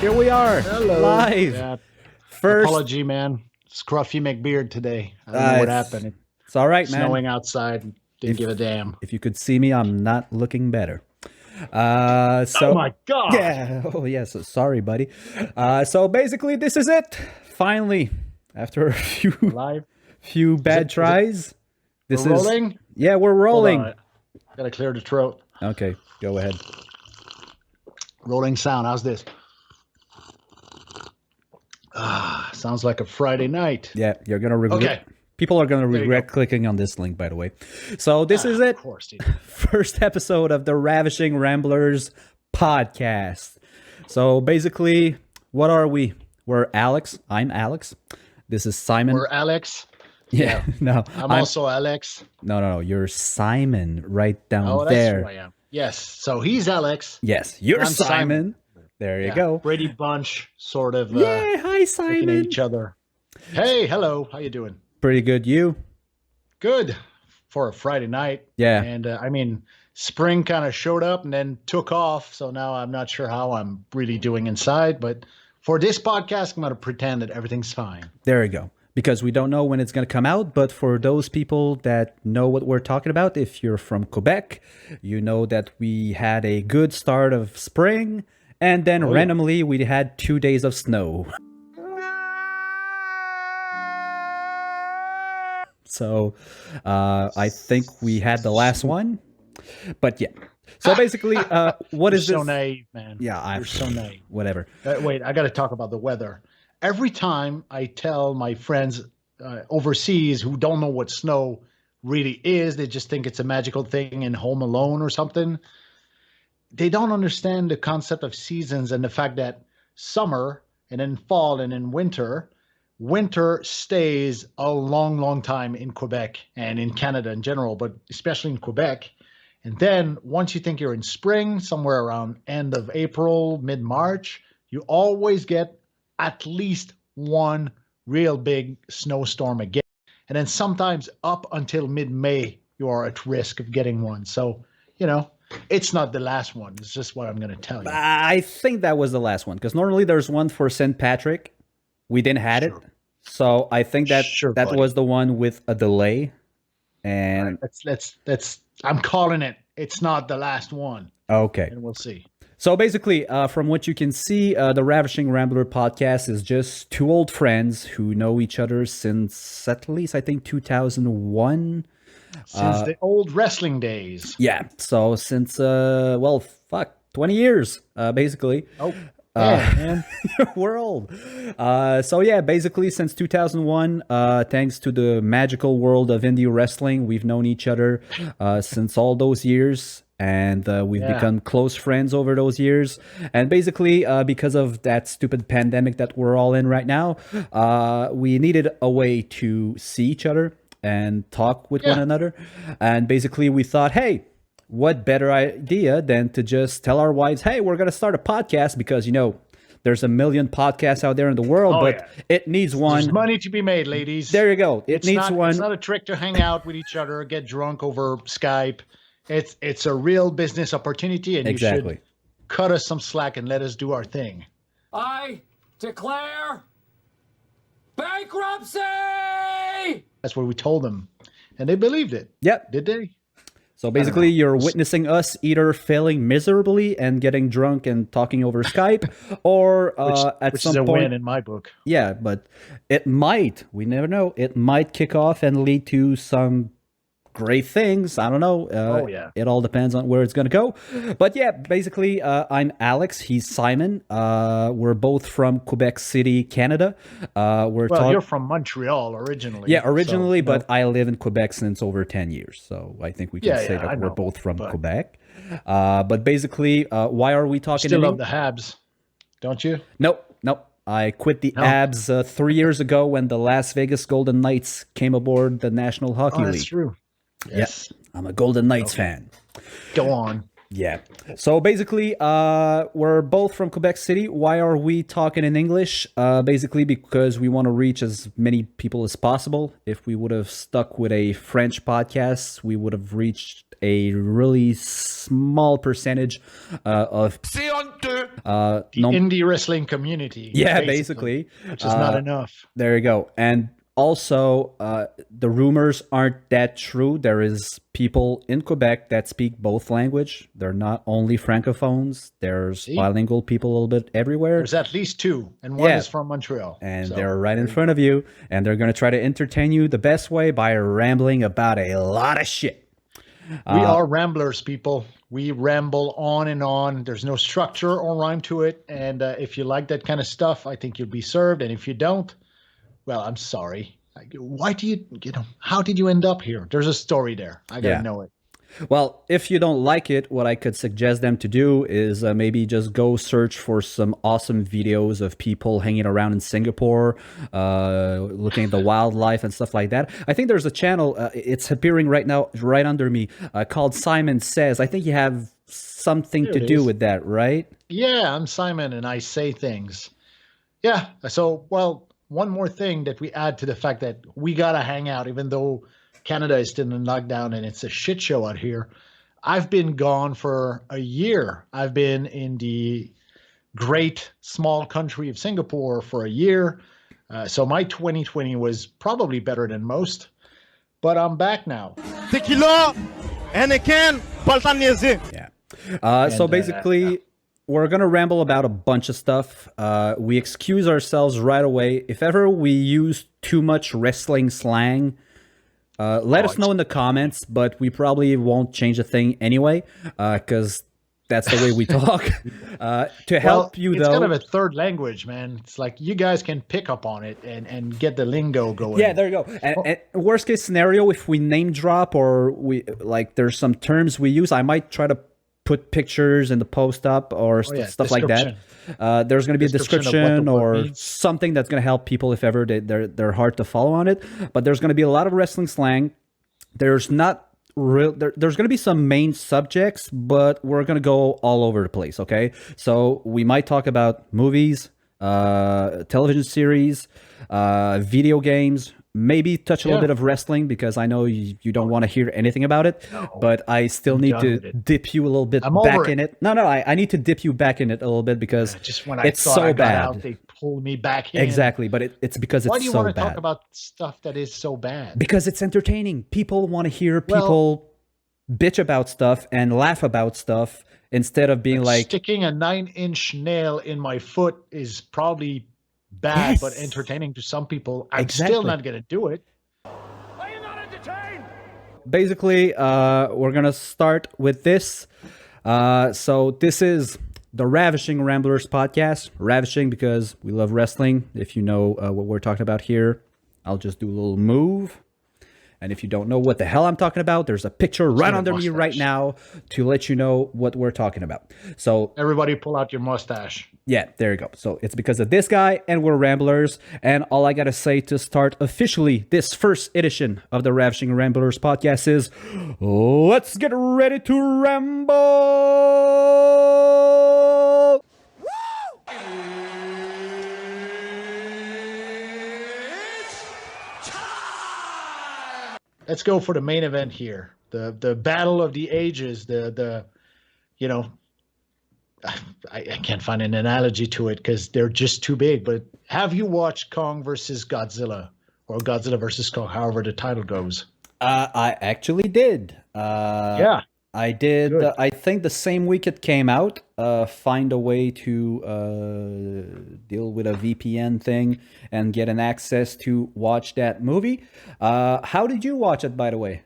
Here we are, Hello. live. Yeah. First, Apology, man. Scruffy McBeard today. I don't know what happened. It's all right, man. Snowing outside. Didn't give a damn. If you could see me, I'm not looking better. Oh my God. Yeah. Oh yes. Sorry, buddy. So basically, this is it. Finally, after a few bad tries, We're rolling? Yeah, we're rolling. Hold on. Gotta clear the throat. Okay, go ahead. Rolling sound. How's this? Sounds like a Friday night. Yeah, you're gonna regret. Okay. People are gonna regret clicking on this link, by the way. So this is it. Of course, dude. First episode of the Ravishing Ramblers podcast. So basically, what are we? We're Alex. I'm Alex. This is Simon. We're Alex. Yeah. No. I'm also Alex. No. You're Simon right down Oh, there. that's who I am. Yes. So he's Alex. Yes, you're I'm Simon. There you go. Brady Bunch, sort of. Yeah. Hi, Looking at Simon. each other. Hey, hello. How you doing? Pretty good. You? Good for a Friday night. Yeah. And I mean, spring kind of showed up and then took off. So now I'm not sure how I'm really doing inside. But for this podcast, I'm going to pretend that everything's fine. There you go. Because we don't know when it's going to come out. But for those people that know what we're talking about, if you're from Quebec, you know that we had a good start of spring. And then randomly, we had 2 days of snow. So I think we had the last one. But yeah. So basically, what is this? So naive, man. Yeah, you're so naive. Whatever. Wait, I got to talk about the weather. Every time I tell my friends overseas who don't know what snow really is, they just think it's a magical thing in Home Alone or something. They don't understand the concept of seasons and the fact that summer and then fall and then winter stays a long, long time in Quebec and in Canada in general, but especially in Quebec. And then once you think you're in spring, somewhere around end of April, mid-March, you always get at least one real big snowstorm again. And then sometimes up until mid-May, you are at risk of getting one. So, it's not the last one. It's just what I'm going to tell you. I think that was the last one because normally there's one for St. Patrick. We didn't have it. So I think that was the one with a delay. And let's I'm calling it. It's not the last one. Okay. And we'll see. So basically, from what you can see, the Ravishing Rambler podcast is just two old friends who know each other since at least, I think, 2001. Since the old wrestling days. Yeah. So since, 20 years, basically. Oh, man. We're old. So yeah, basically since 2001, thanks to the magical world of indie wrestling, we've known each other since all those years. And we've become close friends over those years. And basically, because of that stupid pandemic that we're all in right now, we needed a way to see each other and talk with one another. And basically, we thought, hey, what better idea than to just tell our wives, hey, we're going to start a podcast because, there's a million podcasts out there in the world, but it needs one. There's money to be made, ladies. There you go. It needs one. It's not a trick to hang out with each other, get drunk over Skype. It's a real business opportunity, and you should cut us some slack and let us do our thing. I declare bankruptcy! That's what we told them, and they believed it. Yep. Did they? So basically, you're witnessing us either failing miserably and getting drunk and talking over Skype, or which some is a point, win in my book. Yeah, but it might. We never know. It might kick off and lead to some great things. I don't know. It all depends on where it's going to go. But yeah, basically, I'm Alex. He's Simon. We're both from Quebec City, Canada. You're from Montreal originally. Yeah, originally, but I live in Quebec since over 10 years. So I think we can say that we're both from Quebec. But basically, why are we talking? Still love the Habs, don't you? Nope. I quit the Abs 3 years ago when the Las Vegas Golden Knights came aboard the National Hockey League. That's true. Yes. Yeah, I'm a Golden Knights fan. Go on. Yeah. So basically, we're both from Quebec City. Why are we talking in English? Basically, because we want to reach as many people as possible. If we would have stuck with a French podcast, we would have reached a really small percentage of C'est honteux! The indie wrestling community. Yeah, basically. Which is not enough. There you go. And also, the rumors aren't that true. There is people in Quebec that speak both language. They're not only francophones. There's bilingual people a little bit everywhere. There's at least two, and one is from Montreal. And they're right in front of you, and they're going to try to entertain you the best way by rambling about a lot of shit. We are ramblers, people. We ramble on and on. There's no structure or rhyme to it. And if you like that kind of stuff, I think you'll be served. And if you don't, well, I'm sorry. Why do you know, how did you end up here? There's a story there. I gotta know it. Well, if you don't like it, what I could suggest them to do is maybe just go search for some awesome videos of people hanging around in Singapore, looking at the wildlife and stuff like that. I think there's a channel, it's appearing right now, right under me, called Simon Says. I think you have something to do with that, right? Yeah, I'm Simon and I say things. Yeah, so, well, one more thing that we add to the fact that we got to hang out, even though Canada is still in lockdown and it's a shit show out here. I've been gone for a year. I've been in the great small country of Singapore for a year. So my 2020 was probably better than most, but I'm back now. Tequila, Anakin, Baltanese. Yeah. So basically, we're going to ramble about a bunch of stuff. We excuse ourselves right away. If ever we use too much wrestling slang, let us know in the comments, but we probably won't change a thing anyway, because that's the way we talk. To help you, it's though, kind of a third language, man. It's like you guys can pick up on it and get the lingo going. Yeah, there you go. And worst case scenario, if we name drop or there's some terms we use, I might try to put pictures in the post up or stuff like that. There's going to be a description or something that's going to help people if ever they're hard to follow on it. But there's going to be a lot of wrestling slang. There's not real. There's going to be some main subjects, but we're going to go all over the place. Okay, so we might talk about movies, television series, video games. Maybe touch a little bit of wrestling because I know you don't want to hear anything about it, but I still need to dip you a little bit back in it. No, I need to dip you back in it a little bit because just when it's so bad. Out, they pulled me back in. Exactly, but it's because it's so bad. Why do you want to talk about stuff that is so bad? Because it's entertaining. People want to hear people bitch about stuff and laugh about stuff instead of being like sticking a 9-inch nail in my foot is probably bad, but entertaining to some people. I'm still not going to do it. Are you not entertained? Basically, we're going to start with this. So this is the Ravishing Ramblers podcast. Ravishing because we love wrestling. If you know what we're talking about here, I'll just do a little move. And if you don't know what the hell I'm talking about, there's a picture right under me right now to let you know what we're talking about. So everybody pull out your mustache. Yeah, there you go. So it's because of this guy and we're Ramblers. And all I got to say to start officially this first edition of the Ravishing Ramblers podcast is let's get ready to ramble. Let's go for the main event here. The battle of the ages, the you know, I can't find an analogy to it because they're just too big. But have you watched Kong versus Godzilla or Godzilla versus Kong, however the title goes? I actually did. Yeah. I did. I think the same week it came out, find a way to deal with a VPN thing and get an access to watch that movie. How did you watch it, by the way?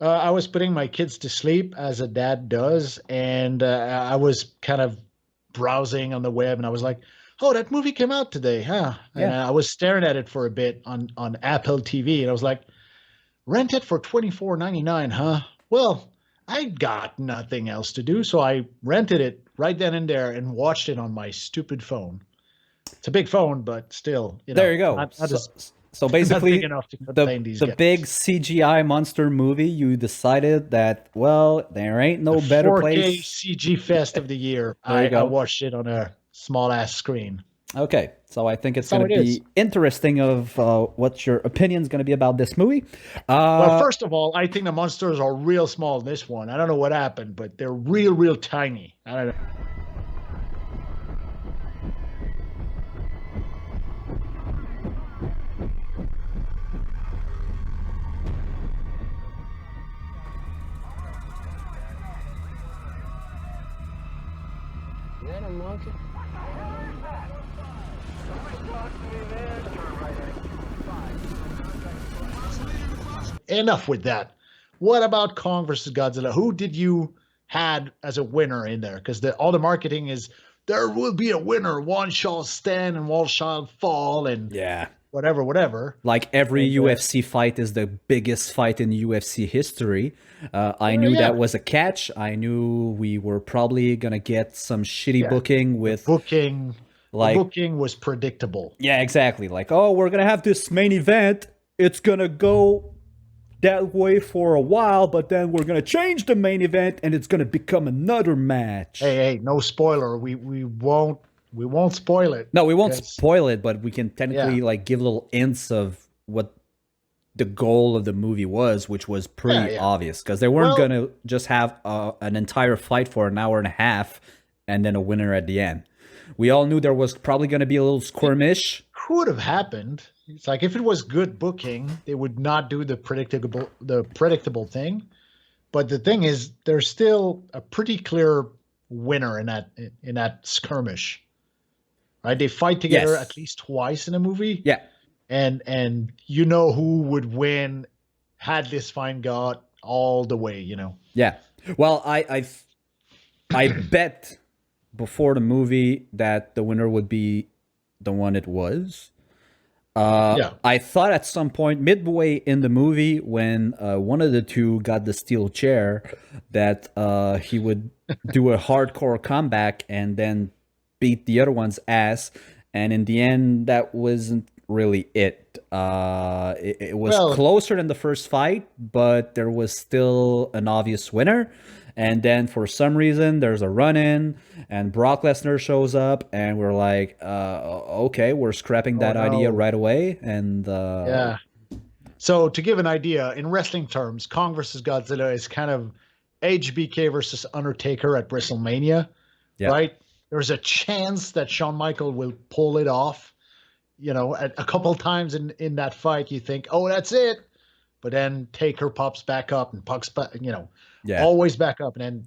I was putting my kids to sleep, as a dad does, and I was kind of browsing on the web, and I was like, oh, that movie came out today, huh? Yeah. And I was staring at it for a bit on Apple TV, and I was like, rent it for $24.99, huh? Well, I got nothing else to do, so I rented it right then and there and watched it on my stupid phone. It's a big phone, but still. There you go. So basically, the big CGI monster movie, you decided that, well, there ain't no better 4K place. CG fest of the year. I watched it on a small-ass screen. Okay, so I think it's going to be interesting of what your opinion is going to be about this movie. Well, first of all, I think the monsters are real small in this one. I don't know what happened, but they're real tiny. I don't know. flying monkey? Enough with that. What about Kong versus Godzilla? Who did you had as a winner in there? Because all the marketing is there will be a winner. One shall stand and one shall fall, and Yeah. whatever. Like every UFC fight is the biggest fight in UFC history. I knew that was a catch. I knew we were probably gonna get some shitty booking with booking. like The booking was predictable. Yeah, exactly. Like, oh, we're gonna have this main event. It's gonna go that way for a while, but then we're gonna change the main event, and it's gonna become another match. Hey, no spoiler. We won't spoil it. No, we won't spoil it, but we can technically like give little hints of what the goal of the movie was, which was pretty obvious, because they weren't gonna just have an entire fight for an hour and a half and then a winner at the end. We all knew there was probably gonna be a little skirmish. Could have happened. It's like if it was good booking, they would not do the predictable thing. But the thing is, there's still a pretty clear winner in that skirmish. Right? They fight together at least twice in a movie. Yeah. And you know who would win had this fight got all the way, you know. Yeah. Well, I bet before the movie that the winner would be the one it was. I thought at some point midway in the movie when one of the two got the steel chair that he would do a hardcore comeback and then beat the other one's ass, and in the end that wasn't really it. It was closer than the first fight, but there was still an obvious winner. And then for some reason there's a run-in and Brock Lesnar shows up and we're like, okay, we're scrapping that idea right away. And so to give an idea, in wrestling terms, Kong versus Godzilla is kind of HBK versus Undertaker at WrestleMania, right? There's a chance that Shawn Michaels will pull it off. You know, a couple times in that fight, you think, oh, that's it. But then Taker pops back up and pucks back, you know, always back up. And then,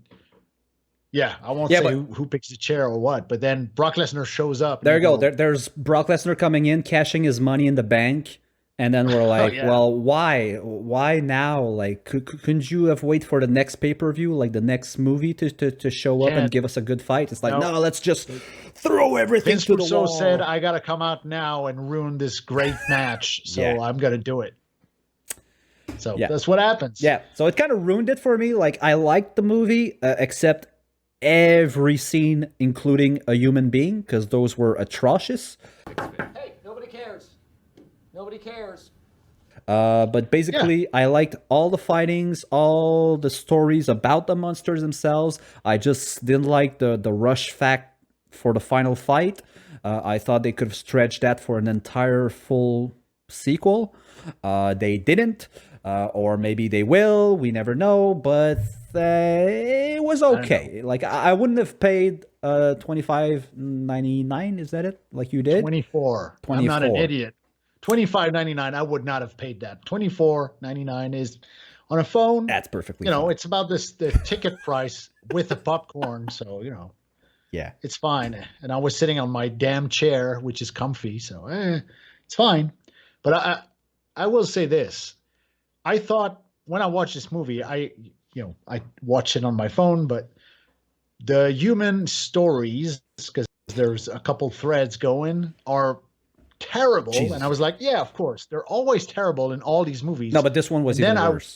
I won't say who picks the chair or what, but then Brock Lesnar shows up. There you go. There's Brock Lesnar coming in, cashing his money in the bank. And then we're like, well, why? Why now? Like, couldn't you have waited for the next pay-per-view, like the next movie to show up and give us a good fight? It's like, no, let's just throw everything Vince to the wall. Russo said, I got to come out now and ruin this great match. So I'm going to do it. So that's what happens. Yeah. So it kind of ruined it for me. Like, I liked the movie, except every scene, including a human being, because those were atrocious. Hey, nobody cares. Nobody cares. But basically, I liked all the fightings, all the stories about the monsters themselves. I just didn't like the rush fact for the final fight. I thought they could have stretched that for an entire full sequel. They didn't. Or maybe they will. We never know. But it was okay. Like, I wouldn't have paid $25.99. Is that it? Like you did? 24. I'm not an idiot. $25.99. I would not have paid that. $24.99 is on a phone. That's perfectly. fine. It's about the ticket price with the popcorn. So it's fine. And I was sitting on my damn chair, which is comfy. So it's fine. But I will say this. I thought when I watched this movie, I watched it on my phone, but the human stories, because there's a couple threads going, are terrible. Jesus. And I was like, yeah, of course. They're always terrible in all these movies. No, but this one was even worse.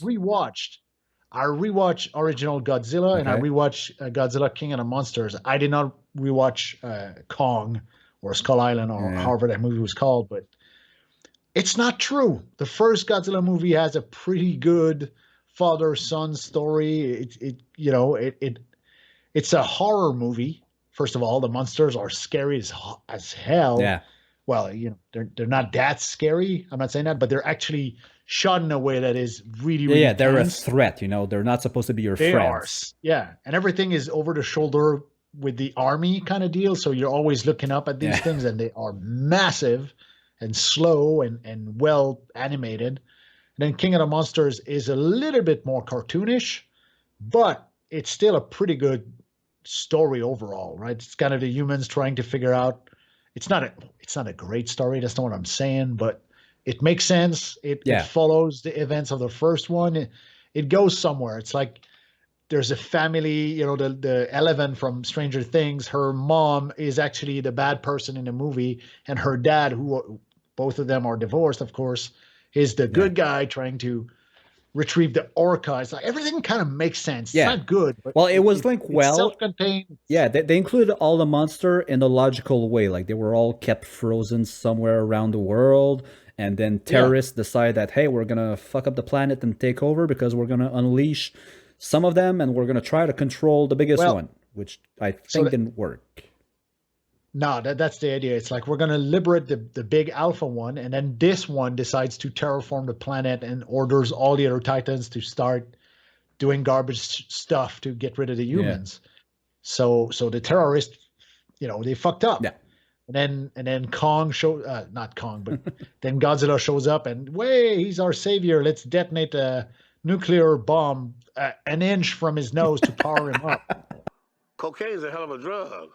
I rewatched original Godzilla and I rewatched Godzilla King of the Monsters. I did not rewatch Kong or Skull Island or however that movie was called, but it's not true. The first Godzilla movie has a pretty good father-son story. It's a horror movie. First of all, the monsters are scary as hell. Yeah. Well, they're not that scary. I'm not saying that, but they're actually shot in a way that is really, really they're tense. a threat. They're not supposed to be your friends. And everything is over the shoulder with the army kind of deal. So you're always looking up at these things, and they are massive and slow and well animated. And then King of the Monsters is a little bit more cartoonish, but it's still a pretty good story overall, right? It's kind of the humans trying to figure out. It's not a great story. That's not what I'm saying, but it makes sense. It follows the events of the first one. It goes somewhere. It's like there's a family, you know, the Eleven from Stranger Things, her mom is actually the bad person in the movie, and her dad, who both of them are divorced, of course, is the good guy trying to retrieve the orca. It's like everything kind of makes sense. Yeah. It's not good, but well, it was like it's self-contained. Yeah, they included all the monster in a logical way. Like they were all kept frozen somewhere around the world, and then terrorists decide that, hey, we're gonna fuck up the planet and take over because we're gonna unleash some of them, and we're gonna try to control the biggest one, which I think didn't work. No, that's the idea. It's like we're going to liberate the big alpha one, and then this one decides to terraform the planet and orders all the other Titans to start doing garbage stuff to get rid of the humans. So the terrorists, you know, they fucked up. Yeah. And then Kong not Kong, but then Godzilla shows up and, he's our savior. Let's detonate a nuclear bomb an inch from his nose to power him up. Cocaine's a hell of a drug.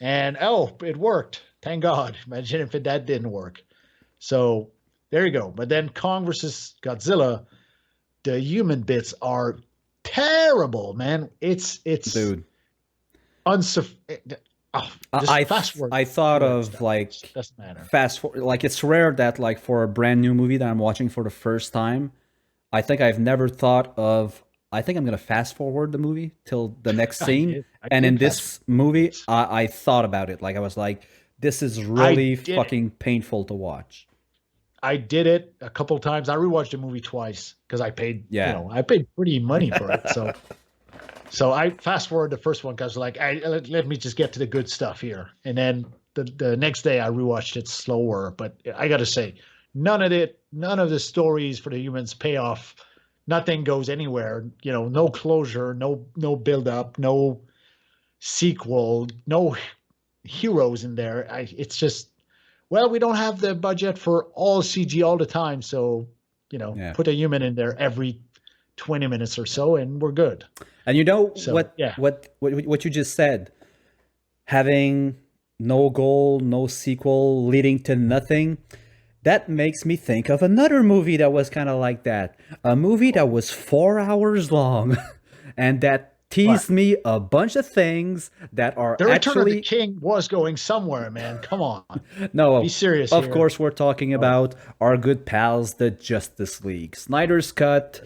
And it worked. Thank God. Imagine if that didn't work. So there you go. But then Kong versus Godzilla, the human bits are terrible, man. It's dude. Fast forward. I thought of like doesn't matter. Fast forward. Like it's rare that like for a brand new movie that I'm watching for the first time, I think I've never thought of. I think I'm gonna fast forward the movie till the next scene. And in this movie, I thought about it. Like I was like, this is really fucking painful to watch. I did it a couple times. I rewatched the movie twice because I paid. I paid pretty money for it. So I fast forward the first one because like, let me just get to the good stuff here. And then the next day I rewatched it slower. But I got to say, none of the stories for the humans pay off. Nothing goes anywhere, you know, no closure, no build up, no sequel, no heroes in there. It's just, we don't have the budget for all CG all the time. So, you know, put a human in there every 20 minutes or so and we're good. And you know what you just said, having no goal, no sequel, leading to nothing. That makes me think of another movie that was kind of like that. A movie that was 4 hours long and that teased me a bunch of things that are The actually... Return of the King was going somewhere, man. Come on. No, be serious Of here. course, we're talking about our good pals, the Justice League. Snyder's cut.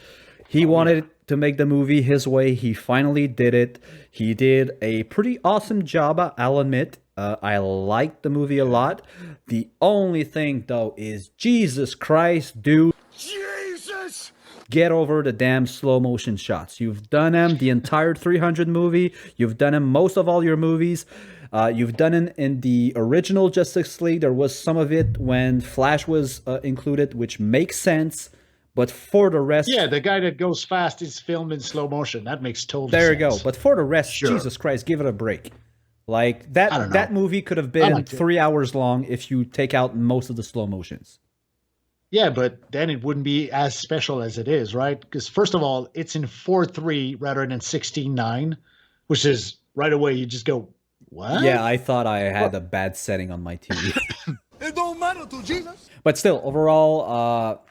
He wanted to make the movie his way. He finally did it. He did a pretty awesome job, I'll admit. I liked the movie a lot. The only thing, though, is Jesus Christ, dude. Jesus! Get over the damn slow motion shots. You've done them the entire 300 movie. You've done them most of all your movies. You've done it in the original Justice League. There was some of it when Flash was included, which makes sense. But for the rest... Yeah, the guy that goes fast is filmed in slow motion. That makes total sense. There you go. But for the rest, Jesus Christ, give it a break. Like, that movie could have been 3 hours long if you take out most of the slow motions. Yeah, but then it wouldn't be as special as it is, right? Because first of all, it's in 4:3 rather than 16:9, which is right away you just go, what? Yeah, I thought I had a bad setting on my TV. It don't matter to Jesus. But still, overall,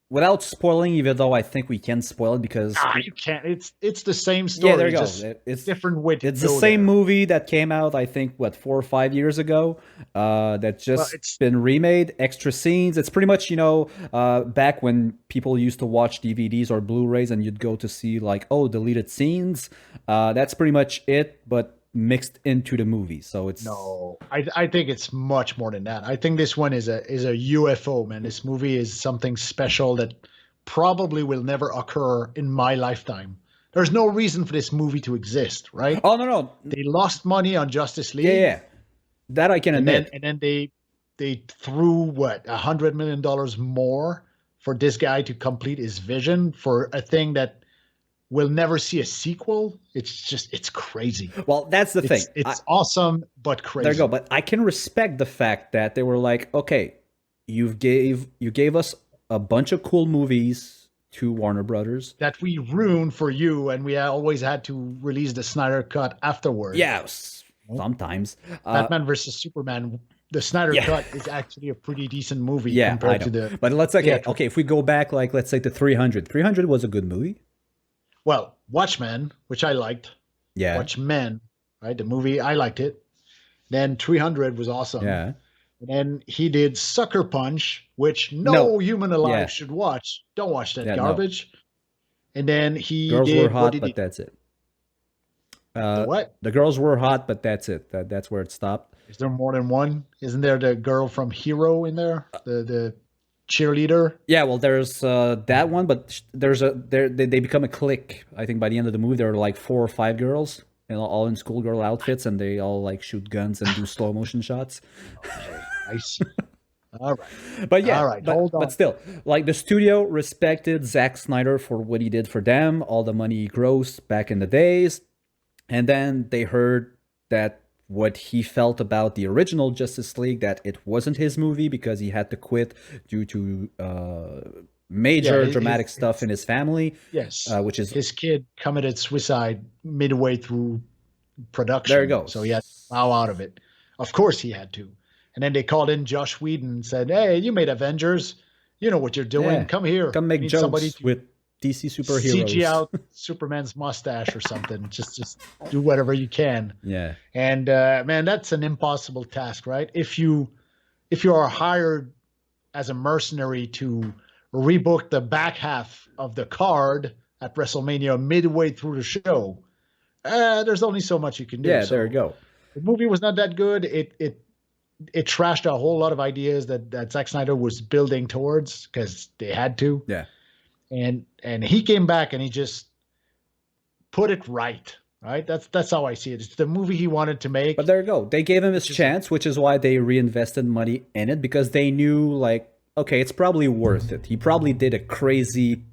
without spoiling, even though I think we can spoil it because you can't. It's the same story. Yeah, there you go. It's different way to It's the same movie that came out, I think, 4 or 5 years ago. That just been remade, extra scenes. It's pretty much, back when people used to watch DVDs or Blu-rays, and you'd go to see like, deleted scenes. That's pretty much it, but mixed into the movie. So it's I think it's much more than that. I think this one is a UFO, man. This movie is something special that probably will never occur in my lifetime. There's no reason for this movie to exist, right? Oh no. They lost money on Justice League. Yeah. That I can admit. And then they threw $100 million more for this guy to complete his vision for a thing that we'll never see a sequel. It's crazy. Well, that's the thing. It's awesome, but crazy. There you go. But I can respect the fact that they were like, okay, you gave us a bunch of cool movies to Warner Brothers. That we ruined for you, and we always had to release the Snyder cut afterwards. Yes, sometimes. Batman versus Superman, the Snyder cut is actually a pretty decent movie Yeah, compared I to know. the. But let's okay. If we go back, like let's say to 300. 300 was a good movie. Well, Watchmen, which I liked. Yeah. Watchmen, right? The movie, I liked it. Then 300 was awesome. Yeah. And then he did Sucker Punch, which no human alive Yeah. should watch. Don't watch that Yeah, no. garbage. And then he Girls did were hot, what did but he, that's it. what? The girls were hot, but that's it. That's where it stopped. Is there more than one? Isn't there the girl from Hero in there? The cheerleader? Yeah, well, there's that one, but they become a clique. I think by the end of the movie, there are like 4 or 5 girls, all in schoolgirl outfits, and they all like shoot guns and do slow motion shots. I see. All right. But yeah, All right, hold on. but still, like the studio respected Zack Snyder for what he did for them, all the money he grossed back in the days, and then they heard that what he felt about the original Justice League, that it wasn't his movie because he had to quit due to major dramatic stuff in his family. Yes. Which is his kid committed suicide midway through production. There you go. So he had to bow out of it. Of course he had to. And then they called in Josh Whedon and said, "Hey, you made Avengers. You know what you're doing. Yeah. Come here. Come make We need jokes somebody to with DC superheroes." CG out Superman's mustache or something. just do whatever you can." Yeah. And man, that's an impossible task, right? If you are hired as a mercenary to rebook the back half of the card at WrestleMania midway through the show, there's only so much you can do. Yeah, So there you go. the movie was not that good. It trashed a whole lot of ideas that Zack Snyder was building towards because they had to. Yeah. And he came back and he just put it right. Right? That's how I see it. It's the movie he wanted to make. But there you go. They gave him his chance, which is why they reinvested money in it, because they knew, like, okay, it's probably worth it. He probably did a crazy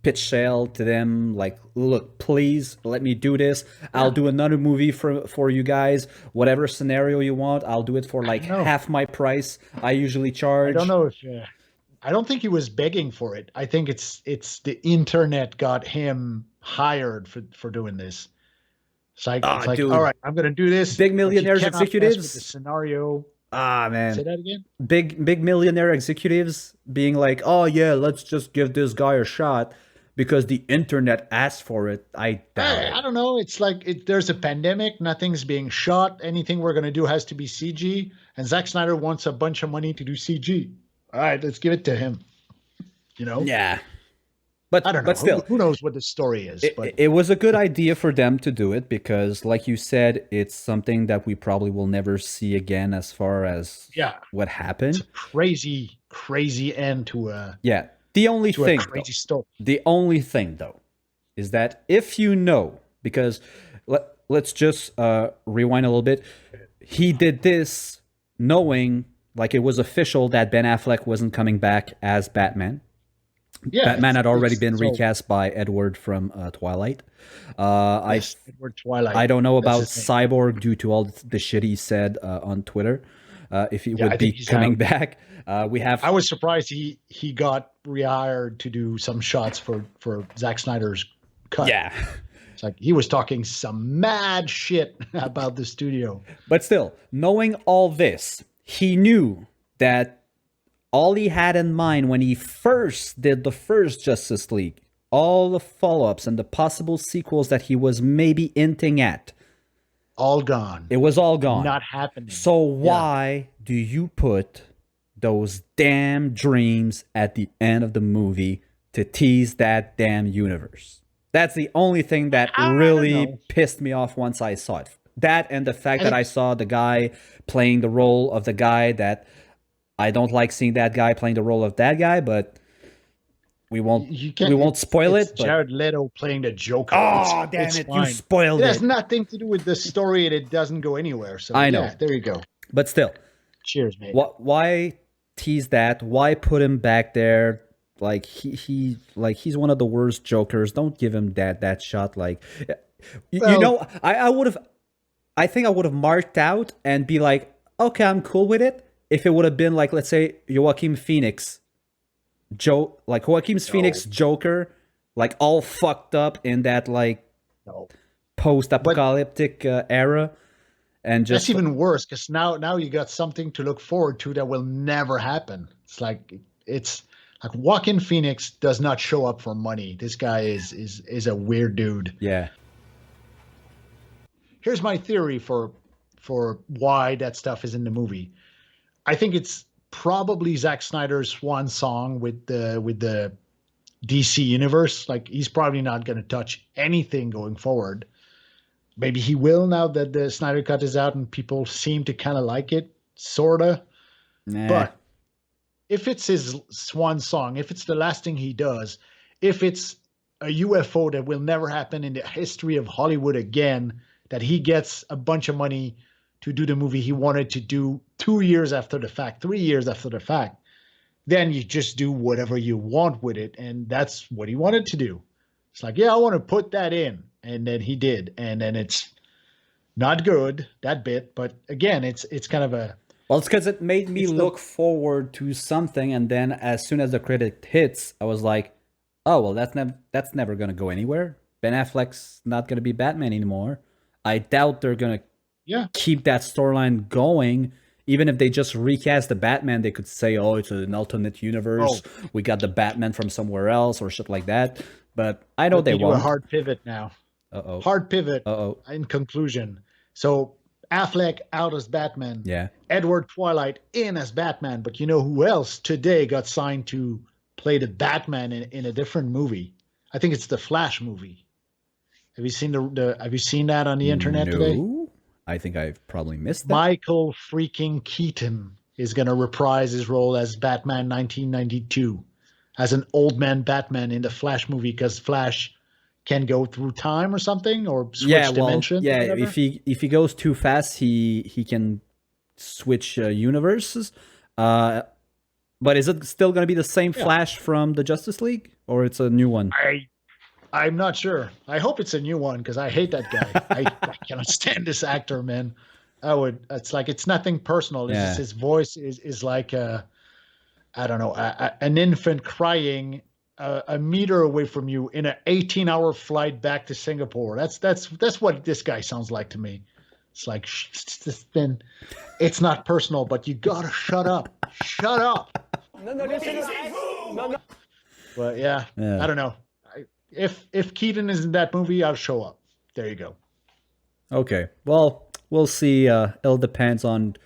pitch sale to them, like, look, please let me do this. I'll do another movie for you guys. Whatever scenario you want, I'll do it for like half my price I usually charge. I don't know if I don't think he was begging for it. I think it's the internet got him hired for doing this. It's like, dude. All right, I'm gonna do this. Big but you millionaires cannot mess executives? with the scenario. Ah, man. Say that again. Big millionaire executives being like, oh yeah, let's just give this guy a shot because the internet asked for it. I doubt it. I don't know. It's like there's a pandemic. Nothing's being shot. Anything we're going to do has to be CG. And Zack Snyder wants a bunch of money to do CG. All right, let's give it to him. You know? Yeah. But I don't know. But still, who knows what the story is? But it was a good idea for them to do it because, like you said, it's something that we probably will never see again as far as what happened. It's a crazy end to a The only thing, crazy story. The only thing, though, is that if you know, because let's just rewind a little bit. He did this knowing, like it was official, that Ben Affleck wasn't coming back as Batman. Yeah, Batman had already been recast by Edward from Twilight. Edward Twilight. I don't know about Cyborg due to all the shit he said on Twitter. If he would be coming back. I was surprised he got rehired to do some shots for Zack Snyder's cut. Yeah. It's like he was talking some mad shit about the studio. But still, knowing all this, he knew that all he had in mind when he first did the first Justice League, all the follow-ups and the possible sequels that he was maybe hinting at, all gone. It was all gone. Not happening. So why do you put those damn dreams at the end of the movie to tease that damn universe? That's the only thing that really pissed me off once I saw it. That and the fact that I saw the guy playing the role of the guy that I don't like seeing, that guy playing the role of that guy, but we won't spoil it. But Jared Leto playing the Joker. Oh, damn it, you spoiled it. It has nothing to do with the story and it doesn't go anywhere. So I know. Yeah, there you go. But still. Cheers, mate. Why tease that? Why put him back there? Like he's one of the worst Jokers. Don't give him that shot. Like you know, I think I would have marked out and be like, okay, I'm cool with it. If it would have been like, let's say, Joaquin Phoenix like Joaquin's Phoenix Joker, like all fucked up in that like No. post-apocalyptic era, and just That's even worse because now you got something to look forward to that will never happen. It's like Joaquin Phoenix does not show up for money. This guy is a weird dude. yeah. Here's my theory for why that stuff is in the movie. I think it's probably Zack Snyder's swan song with the DC universe. Like he's probably not going to touch anything going forward. Maybe he will now that the Snyder Cut is out and people seem to kind of like it, sorta. Nah. But if it's his swan song, if it's the last thing he does, if it's a UFO that will never happen in the history of Hollywood again, that he gets a bunch of money to do the movie he wanted to do 2 years after the fact, 3 years after the fact, then you just do whatever you want with it. And that's what he wanted to do. It's like, yeah, I want to put that in. And then he did. And then it's not good, that bit. But again, it's kind of a... Well, it's because it made me look forward to something. And then as soon as the credit hits, I was like, oh, well, that's never going to go anywhere. Ben Affleck's not going to be Batman anymore. I doubt they're going to keep that storyline going. Even if they just recast the Batman, they could say, oh, it's an alternate universe. Oh. We got the Batman from somewhere else or shit like that. But I know they won't. Do a hard pivot now. Uh-oh. Hard pivot in conclusion. So Affleck out as Batman. Yeah. Edward Twilight in as Batman. But you know who else today got signed to play the Batman in a different movie? I think it's the Flash movie. Have you seen Have you seen that on the internet today? I think I've probably missed that. Michael freaking Keaton is going to reprise his role as Batman 1992 as an old man Batman in the Flash movie because Flash can go through time or something or switch dimensions. Yeah, if he goes too fast, he can switch universes. But is it still going to be the same Flash from the Justice League, or it's a new one? I'm not sure. I hope it's a new one because I hate that guy. I cannot stand this actor, man. It's like it's nothing personal. It's just his voice is like I don't know, an infant crying a meter away from you in an 18-hour flight back to Singapore. That's what this guy sounds like to me. It's like it's not personal, but you gotta shut up. Shut up. No. But yeah, I don't know. If Keaton is in that movie, I'll show up. There you go. Okay. Well, we'll see. It depends on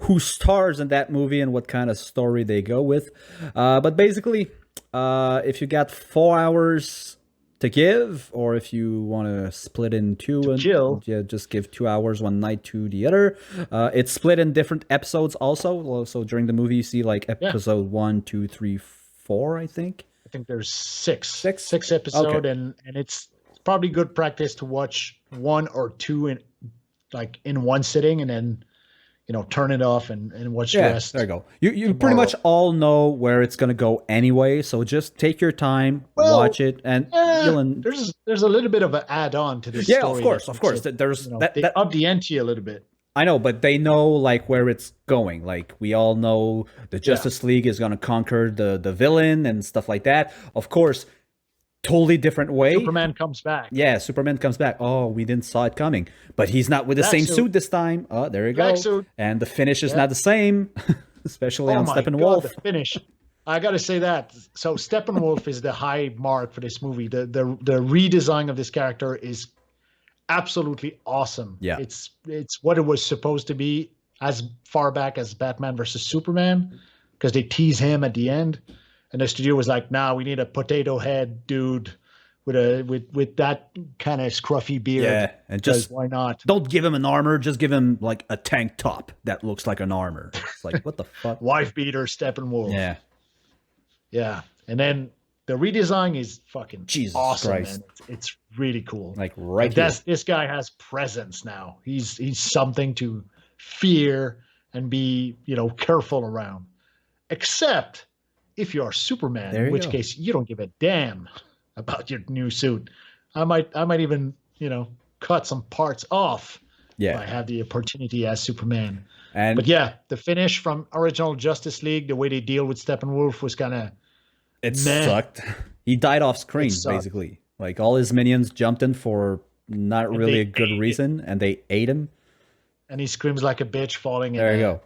who stars in that movie and what kind of story they go with. But basically, if you got 4 hours to give, or if you want to split in two and chill, just give 2 hours one night to the other. It's split in different episodes also. So during the movie, you see like episode 1, 2, 3, 4, I think. I think there's six episodes, okay. and it's probably good practice to watch 1 or 2 in one sitting, and then turn it off and watch the rest. There you go. You pretty much all know where it's gonna go anyway, so just take your time, watch it, and there's a little bit of an add-on to this. Yeah, story of course. There's they up the ante a little bit. I know, but they know like where it's going. Like we all know the Justice League is gonna conquer the villain and stuff like that. Of course, totally different way. Superman comes back. Yeah, Superman comes back. Oh, we didn't saw it coming, but he's not with the same suit this time. Oh, there you go. Suit. And the finish is not the same, especially on Steppenwolf. The finish. I gotta say that. So Steppenwolf is the high mark for this movie. The redesign of this character is absolutely awesome. Yeah, it's what it was supposed to be as far back as Batman versus Superman, because they tease him at the end, and the studio was like, "Nah, we need a potato head dude with that kind of scruffy beard." Yeah, and just why not? Don't give him an armor. Just give him like a tank top that looks like an armor. It's like, what the fuck? Wife beater Steppenwolf. Yeah, and then the redesign is fucking awesome, Christ. Man. It's really cool. Like this guy has presence now. He's something to fear and be, careful around. Except if you're Superman, in which case you don't give a damn about your new suit. I might even, cut some parts off if I have the opportunity as Superman. But yeah, the finish from original Justice League, the way they deal with Steppenwolf was kind of It Meh. sucked. He died off screen, sucked. basically. Like, all his minions jumped in for not really they a good ate reason, and they ate him. And he screams like a bitch falling There in you a go.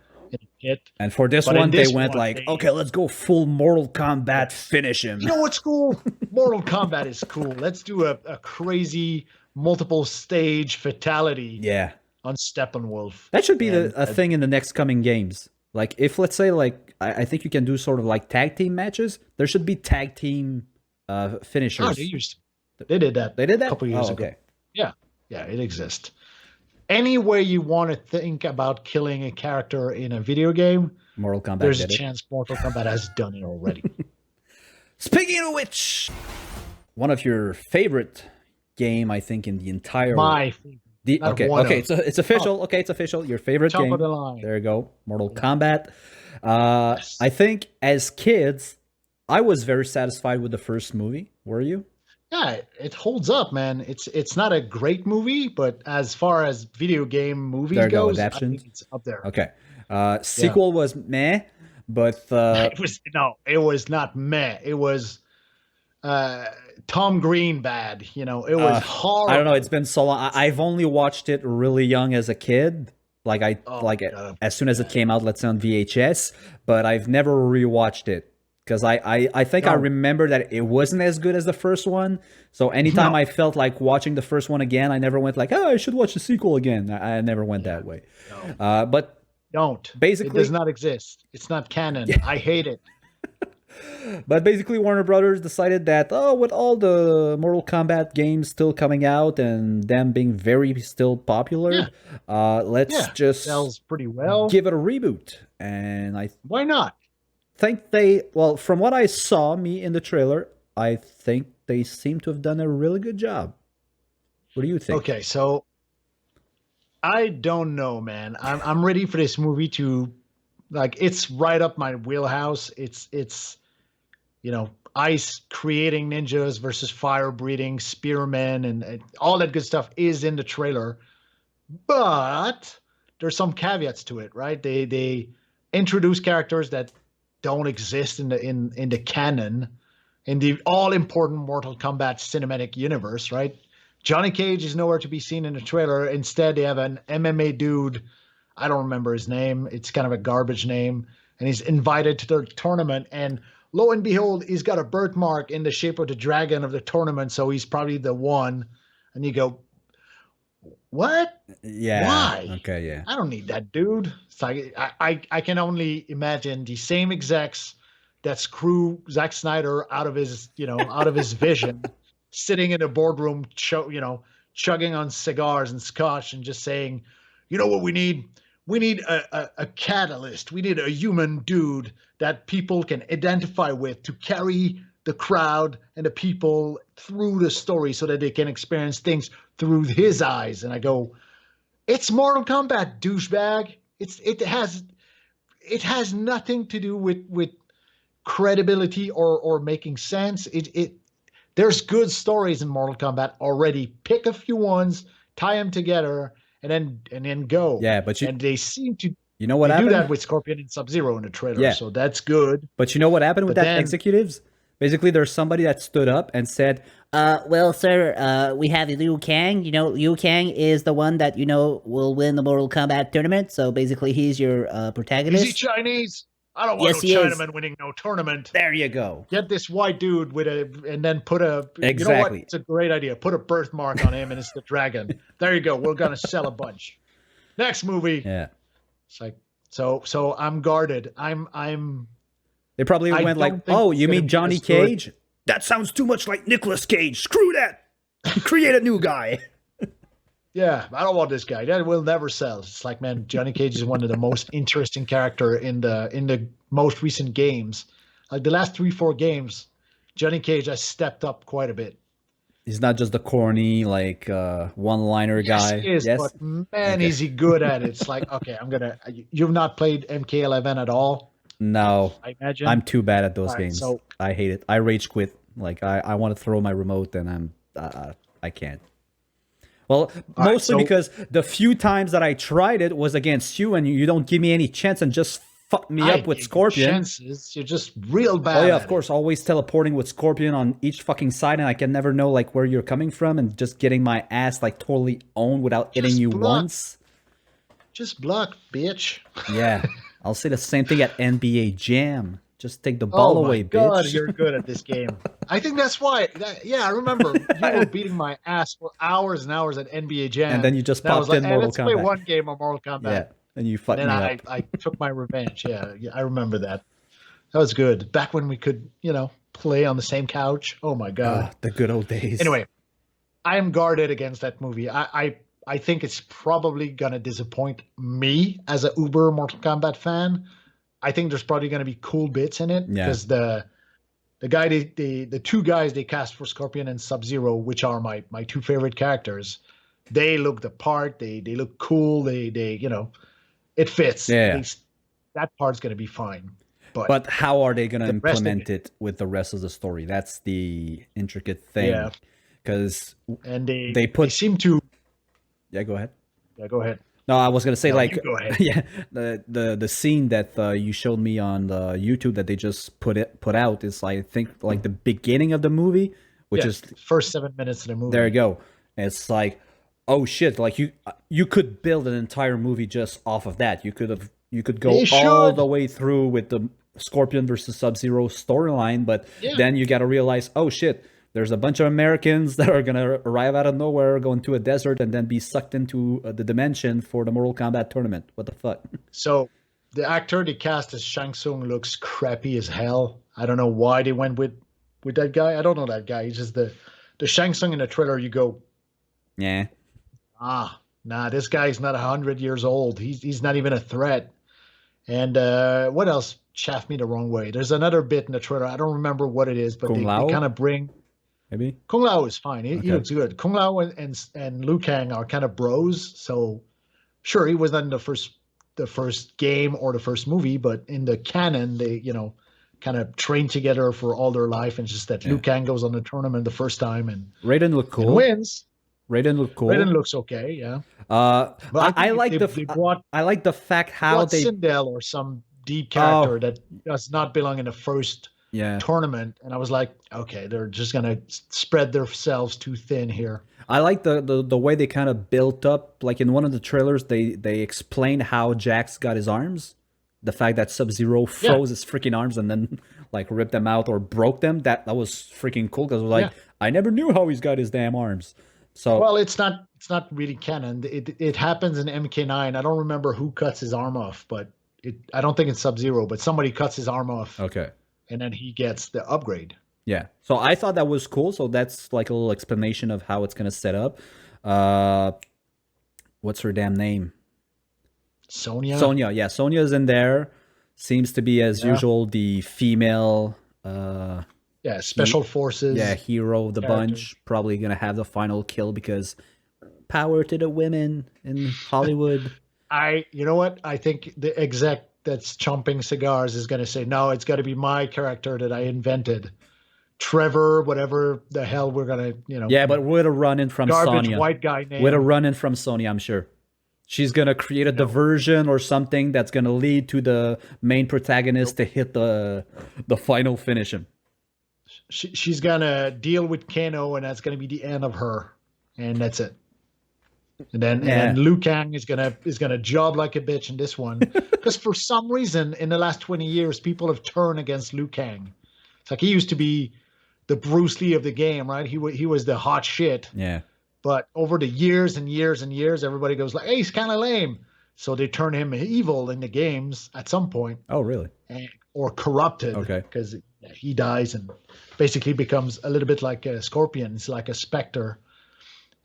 pit. And for this But in one, this they went one, like, they- okay, let's go full Mortal Kombat, finish him. You know what's cool? Mortal Kombat is cool. Let's do a crazy multiple stage fatality Yeah. on Steppenwolf. That should be And, a thing in the next coming games. Like, if, let's say, like, I think you can do sort of like tag team matches, there should be tag team finishers. Oh, they did that. They did that? a couple years Oh, ago. okay. Yeah, it exists. Any way you want to think about killing a character in a video game, Mortal Kombat there's a did it. chance Mortal Kombat has done it already. Speaking of which, one of your favorite game, I think, in the entire My not okay, one okay, of. so it's official. Okay, it's official. Your favorite Top game. of the line. There you go, Mortal Kombat. Yes. I think as kids, I was very satisfied with the first movie. Were you? Yeah, it holds up, man. It's not a great movie, but as far as video game movies There you go, goes, I adaptions. think it's up there. Okay. Sequel was meh, but It was not meh. It was Tom Green bad. You know, it was horrible. I don't know. It's been so long. I've only watched it really young as a kid. Like God. as soon as it came out, let's say on VHS. But I've never rewatched it because I think I No. remember that it wasn't as good as the first one. So anytime No. I felt like watching the first one again, I never went like, oh, I should watch the sequel again. I never went that way. But Don't. Basically- it does not exist. It's not canon. I hate it. basically, Warner Brothers decided that, with all the Mortal Kombat games still coming out and them being very still popular, let's Yeah, just sells pretty well. give it a reboot. And I Why not? think from what I saw, me in the trailer, I think they seem to have done a really good job. What do you think? Okay, so I don't know, man. I'm ready for this movie to, like, it's right up my wheelhouse. It's ice creating ninjas versus fire breathing spearmen and all that good stuff is in the trailer. But there's some caveats to it, right? They introduce characters that don't exist in the canon, in the all important Mortal Kombat cinematic universe, right? Johnny Cage is nowhere to be seen in the trailer. Instead, they have an MMA dude. I don't remember his name. It's kind of a garbage name. And he's invited to the tournament. And lo and behold, he's got a birthmark in the shape of the dragon of the tournament. So he's probably the one. And you go, what? Yeah. Why? Okay, yeah. I don't need that dude. It's like I can only imagine the same execs that screw Zack Snyder out of his vision, sitting in a boardroom, chugging on cigars and scotch and just saying, you know what we need? We need a catalyst. We need a human dude that people can identify with to carry the crowd and the people through the story so that they can experience things through his eyes. And I go, it's Mortal Kombat, douchebag. It has nothing to do with credibility or making sense. There's good stories in Mortal Kombat already. Pick a few ones, tie them together, and then go. Yeah, but they seem to you know what do happened? that with Scorpion and Sub-Zero in the trailer. Yeah. So that's good. But you know what happened with But that then- executives? Basically, there's somebody that stood up and said, Well, sir, we have Liu Kang. You know, Liu Kang is the one that, will win the Mortal Kombat tournament. So basically, he's your protagonist. Is he Chinese? I don't want Yes, he no is. Chinaman winning no tournament. there you go. Get this white dude and then put a, you know what? Exactly. It's a great idea. Put a birthmark on him and it's the dragon. There you go. We're going to sell a bunch. Next movie. Yeah. It's like, so I'm guarded. I'm They probably I went don't like, think oh, it's you gonna mean be Johnny as good." Cage? That sounds too much like Nicolas Cage. Screw that. Create a new guy. Yeah, I don't want this guy. That will never sell. It's like, man, Johnny Cage is one of the most interesting character in the most recent games. Like the last 3-4 games, Johnny Cage has stepped up quite a bit. He's not just the corny, like, one-liner guy. Yes, he is, but man, is he good at it. It's like, okay, you've not played MK11 at all, No. I imagine. I'm too bad at those All right, games. so- I hate it. I rage quit. Like, I want to throw my remote and I can't. Well, All right, mostly so- because the few times that I tried it was against you and you don't give me any chance and just fucked me up with Scorpion. Chances, you're just real bad. Oh yeah, at of course, always teleporting with Scorpion on each fucking side, and I can never know like where you're coming from, and just getting my ass like totally owned without hitting you once. Just block, bitch. Yeah, I'll say the same thing at NBA Jam. Just take the ball away, bitch. Oh my God, you're good at this game. I think that's why. Yeah, I remember you were beating my ass for hours and hours at NBA Jam, And then you just and I popped was in like, Mortal let's Kombat. play one game of Mortal Kombat. Yeah, and you fucked And me then up. I took my revenge. Yeah, I remember that. That was good. Back when we could, play on the same couch. Oh my God. The good old days. Anyway, I'm guarded against that movie. I think it's probably gonna disappoint me as a uber Mortal Kombat fan. I think there's probably gonna be cool bits in it because the two guys they cast for Scorpion and Sub-Zero, which are my two favorite characters, they look the part. They look cool. They it fits. Yeah. That part's gonna be fine. But how are they going to the rest of implement it with the rest of the story? That's the intricate thing. Yeah. Because And they seem to. Yeah, go ahead. Yeah, go ahead. No, I was gonna say you go ahead. yeah, the scene that you showed me on the YouTube that they just put out is I think like the beginning of the movie, which is first 7 minutes of the movie. there you go. And it's like, oh shit, like you could build an entire movie just off of that. You could go all the way through with the Scorpion versus Sub-Zero storyline, but then you got to realize, oh shit, there's a bunch of Americans that are gonna arrive out of nowhere, go into a desert, and then be sucked into the dimension for the Mortal Kombat tournament. What the fuck? So the actor they cast as Shang Tsung looks crappy as hell. I don't know why they went with that guy. I don't know that guy. He's just the Shang Tsung in the trailer. You go, Yeah. Nah, this guy's not 100 years old. He's not even a threat. And what else chaffed me the wrong way? There's another bit in the trailer. I don't remember what it is, but they kind of bring. Maybe Kung Lao is fine. He looks good. Kung Lao and Liu Kang are kind of bros. So sure, he was not in the first game or the first movie, but in the canon, they kind of trained together for all their life. And it's just that Liu Kang goes on the tournament the first time and Raiden looked cool. and wins. Raiden looked cool. Raiden looks okay, yeah. But I like I like the fact how they Sindel or some deep character that does not belong in the first tournament, and I was like, okay, they're just gonna spread themselves too thin here. I like the way they kind of built up. Like in one of the trailers, they explained how Jax got his arms. The fact that Sub-Zero froze his freaking arms and then like ripped them out or broke them. That was freaking cool because like I never knew how he's got his damn arms. So well, it's not really canon. It happens in MK9. I don't remember who cuts his arm off, but I don't think it's Sub-Zero, but somebody cuts his arm off. Okay. And then he gets the upgrade. Yeah. So I thought that was cool. So that's like a little explanation of how it's going to set up. What's her damn name? Sonya. Yeah. Sonya's in there. Seems to be, as usual, the female... special forces. Yeah, hero of the bunch. Probably going to have the final kill because power to the women in Hollywood. You know what? I think the exec that's chomping cigars is going to say, no, it's got to be my character that I invented. Trevor, whatever the hell we're going to, Yeah, but with a run-in from garbage Sonya. white guy name. With a run-in from Sonya, I'm sure. She's going to create a diversion or something that's going to lead to the main protagonist to hit the final finish him. She's going to deal with Kano, and that's going to be the end of her. And that's it. And then Liu Kang is gonna job like a bitch in this one because for some reason in the last 20 years people have turned against Liu Kang. It's like he used to be the Bruce Lee of the game, right? He was the hot shit. Yeah. But over the years and years and years, everybody goes like, "Hey, he's kind of lame," so they turn him evil in the games at some point. Oh, really? Or corrupted. Okay. Because he dies and basically becomes a little bit like a Scorpion. It's like a specter.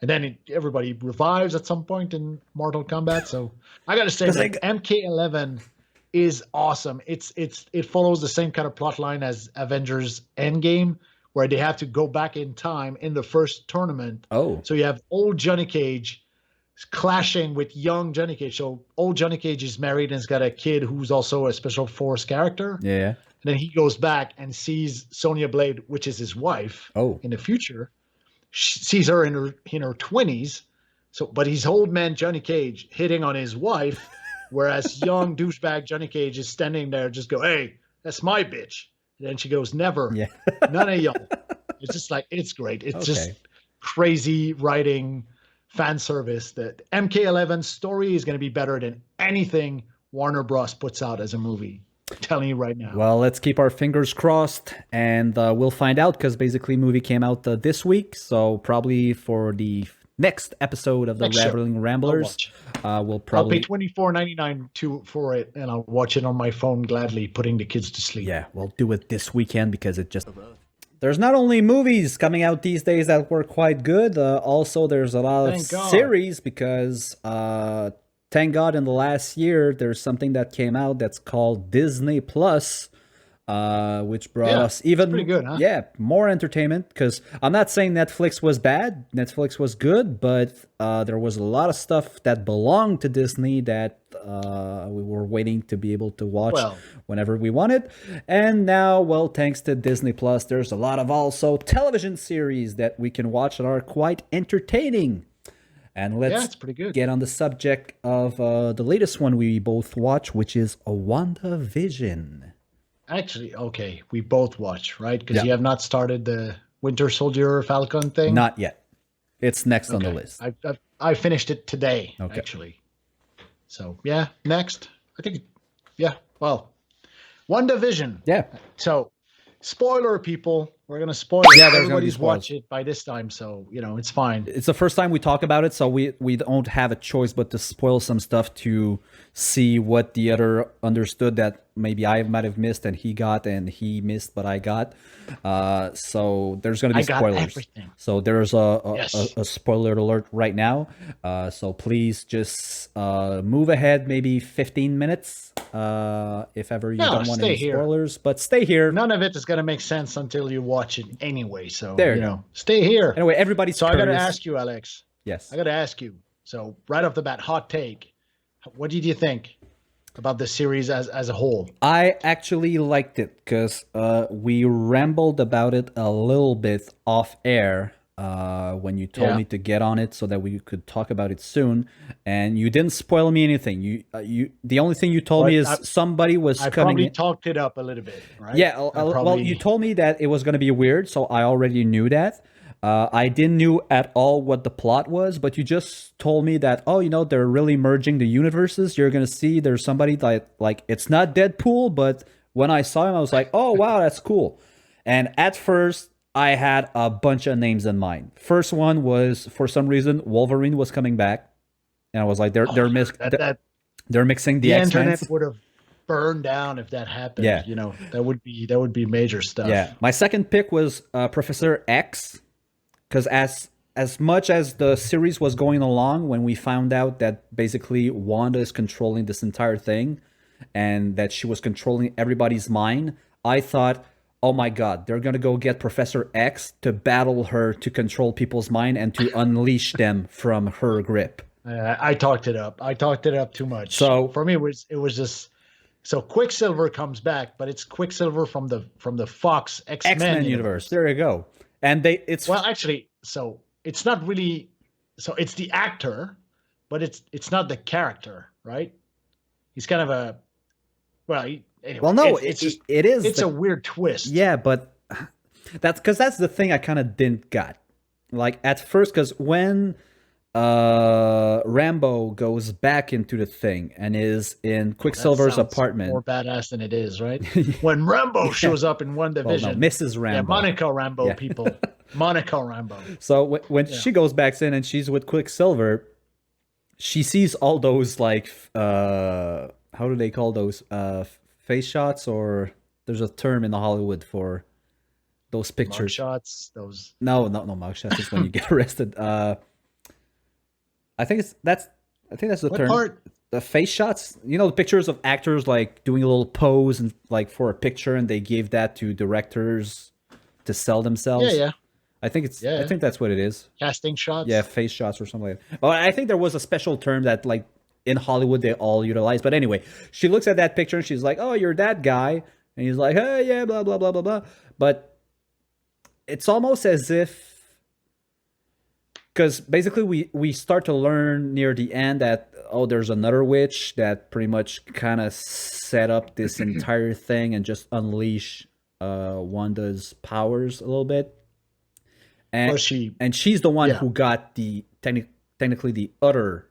And then everybody revives at some point in Mortal Kombat. So I got to say, that MK11 is awesome. It follows the same kind of plot line as Avengers Endgame, where they have to go back in time in the first tournament. Oh. So you have old Johnny Cage clashing with young Johnny Cage. So old Johnny Cage is married and has got a kid who's also a special force character. Yeah. And then he goes back and sees Sonya Blade, which is his wife, in the future. Sees her in her 20s, but he's old man Johnny Cage hitting on his wife, Whereas young douchebag Johnny Cage is standing there, just go, "Hey, that's my bitch." And then she goes, "Never, Yeah. none of y'all." It's just like, it's great. It's just Okay. crazy writing, fan service. That MK11 story is going to be better than anything Warner Bros. Puts out as a movie. I'm telling you right now. Well, let's keep our fingers crossed, and we'll find out, because basically movie came out this week, so probably for the next episode of the Next show. Ravishing Ramblers, we'll I'll probably... pay $24.99 for it, and I'll watch it on my phone gladly, putting the kids to sleep. Yeah, we'll do it this weekend, because it just... There's not only movies coming out these days that were quite good, also there's a lot of Thank God. series, because thank God in the last year there's something that came out that's called Disney Plus, which brought us even pretty good, huh? Yeah, more entertainment. Because I'm not saying Netflix was bad, Netflix was good, but there was a lot of stuff that belonged to Disney that we were waiting to be able to watch whenever we wanted. And now, well, thanks to Disney Plus, there's a lot of also television series that we can watch that are quite entertaining. And let's it's pretty good. get on the subject of the latest one we both watch, which is a WandaVision. Actually, okay, we both watch, right? Because Yeah. you have not started the Winter Soldier Falcon thing. Not yet. It's next on the list. I finished it today, Okay. actually. So yeah, next. I think, yeah. Well, WandaVision. Yeah. So, spoiler, people. We're gonna spoil it. Yeah, there's gonna be Everybody's spoilers. watched it by this time, so it's fine. It's the first time we talk about it, so we don't have a choice but to spoil some stuff to see what the other understood that maybe I might have missed and he got, and he missed but I got. So there's going to be I got spoilers. everything. So there's Yes. a spoiler alert right now. So please just move ahead maybe 15 minutes if ever you don't want stay any here. spoilers. But stay here. None of it is gonna make sense until you watch it anyway. So There you you go. know, stay here. Anyway, everybody's So I gotta curious. ask you, Alex. Yes. I gotta ask you. So right off the bat, hot take. What did you think about the series as a whole? I actually liked it because we rambled about it a little bit off air when you told Yeah. me to get on it so that we could talk about it soon, and you didn't spoil me anything. You the only thing you told me is somebody was I coming. probably talked it up a little bit, right? Yeah, I well, probably- you told me that it was going to be weird, so I already knew that. I didn't knew at all what the plot was, but you just told me that, oh, they're really merging the universes. You're going to see there's somebody like it's not Deadpool, but when I saw him, I was like, oh, wow, that's cool. And at first, I had a bunch of names in mind. First one was, for some reason, Wolverine was coming back. And I was like, they're mixing the the X-Men. internet would have burned down if that happened. Yeah. That would be major stuff. Yeah, my second pick was Professor X, because as much as the series was going along, when we found out that basically Wanda is controlling this entire thing, and that she was controlling everybody's mind, I thought, oh my God, they're gonna go get Professor X to battle her to control people's mind and to unleash them from her grip. I talked it up. I talked it up too much. So- for me, it was just. So Quicksilver comes back, but it's Quicksilver from the Fox X-Men universe. There you go. And it's Well, actually, so it's not really. So it's the actor, but it's not the character, right? He's kind of a. Well, anyway, well, no, it's just it is. it's a weird twist. Yeah, but that's the thing I kind of didn't got. Like at first, because when Rambo goes back into the thing and is in Quicksilver's That sounds apartment. more badass than it is, right? When Rambo shows up in One Well, Division, no, Mrs. Rambo. yeah, Monica Rambo, Yeah. people, Monica Rambo. So when she goes back in and she's with Quicksilver, she sees all those like how do they call those face shots, or there's a term in Hollywood for those pictures. Shots, those. No, mug shots is when you get arrested. I think that's the What term. part? The face shots, the pictures of actors like doing a little pose and like for a picture, and they gave that to directors to sell themselves. Yeah, yeah. I think it's. Yeah. I think that's what it is. Casting shots. Yeah, face shots or something like that. Well, I think there was a special term that like in Hollywood they all utilize. But anyway, she looks at that picture and she's like, "Oh, you're that guy," and he's like, "Hey, yeah, blah blah blah blah blah." But it's almost as if, because basically we start to learn near the end that oh, there's another witch that pretty much kind of set up this entire thing and just unleash Wanda's powers a little bit. And Well, and she's the one yeah. who got the technically the other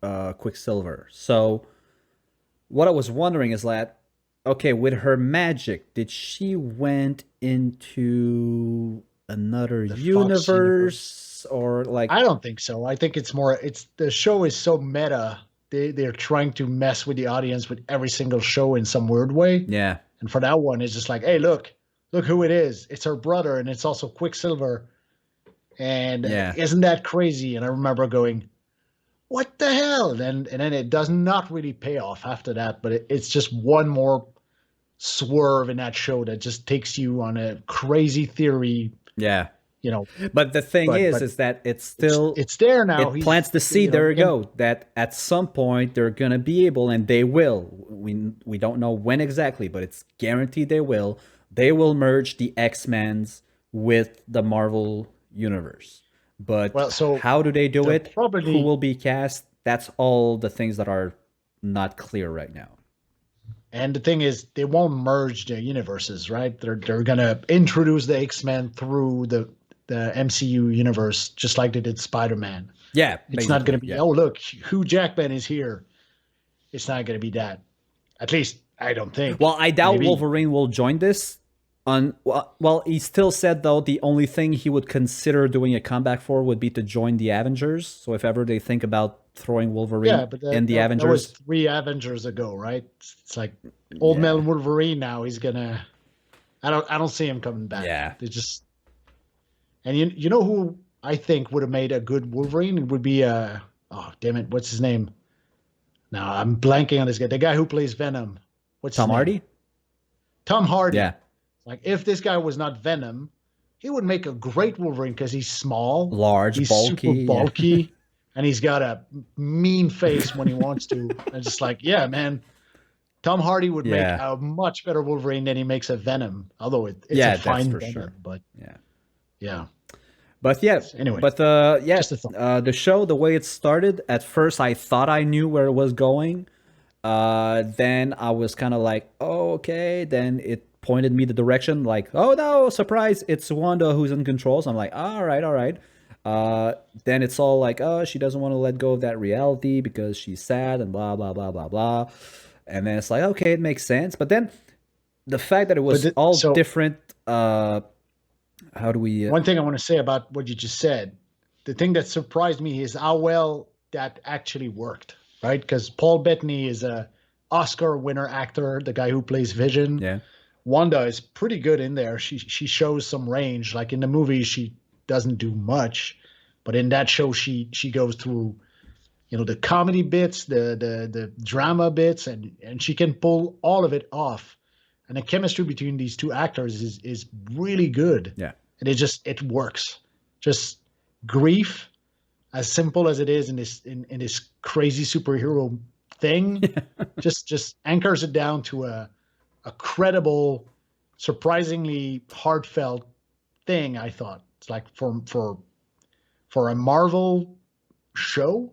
Quicksilver. So what I was wondering is that, okay, with her magic, did she went into another Fox universe, or like? I don't think so. I think it's more. It's the show is so meta. They're trying to mess with the audience with every single show in some weird way. Yeah. And for that one, it's just like, hey, look who it is. It's her brother, and it's also Quicksilver. And Yeah. isn't that crazy? And I remember going, what the hell? And then it does not really pay off after that, but it's just one more swerve in that show that just takes you on a crazy theory, Yeah. you know. But the thing But- is but that it's still It's there now. it plants the seed. There you go. That at some point they're gonna be able, and they will. We don't know when exactly, but it's guaranteed they will. They will merge the X-Men's with the Marvel universe. But Well, so how do they do they're it? probably- Who will be cast? That's all the things that are not clear right now. And the thing is, they won't merge the universes, right? They're gonna introduce the X-Men through the MCU universe, just like they did Spider-Man. Yeah, It's not going to be, yeah. oh, look, Hugh Jackman is here. It's not going to be that. At least, I don't think. Well, I doubt Maybe. Wolverine will join this. Well, he still said, though, the only thing he would consider doing a comeback for would be to join the Avengers. So if ever they think about throwing Wolverine Yeah, but in the that Avengers. was 3 Avengers ago, right? It's like old man Wolverine now. He's gonna. I don't see him coming back. Yeah. They just. And you know who I think would have made a good Wolverine? It would be oh damn it, what's his name? Now I'm blanking on this guy. The guy who plays Venom. What's his Tom name? Hardy? Tom Hardy. Yeah. Like if this guy was not Venom, he would make a great Wolverine because he's small, Large, he's bulky. super yeah. bulky, and he's got a mean face when he wants to. And just like, yeah, man, Tom Hardy would make Yeah. a much better Wolverine than he makes a Venom. Although it's Yeah, a that's fine for Venom, sure. but Yeah. yeah. But yeah, Anyway, but yeah, just a thought. the show, the way it started, at first I thought I knew where it was going. Then I was kind of like, oh, okay. Then it pointed me the direction, like, oh no, surprise, it's Wanda who's in control. So I'm like, all right. Then it's all like, oh, she doesn't want to let go of that reality because she's sad and blah blah blah blah blah. And then it's like, okay, it makes sense. But then the fact that it was all so- different. How do we? One thing I want to say about what you just said, the thing that surprised me is how well that actually worked, right? Because Paul Bettany is a Oscar winner actor, the guy who plays Vision. Yeah. Wanda is pretty good in there. She shows some range. Like in the movie, she doesn't do much, but in that show, she goes through, the comedy bits, the drama bits, and she can pull all of it off. And the chemistry between these two actors is really good. Yeah. And it works. Just grief, as simple as it is in this crazy superhero thing, just anchors it down to a credible, surprisingly heartfelt thing. I thought it's like for a Marvel show.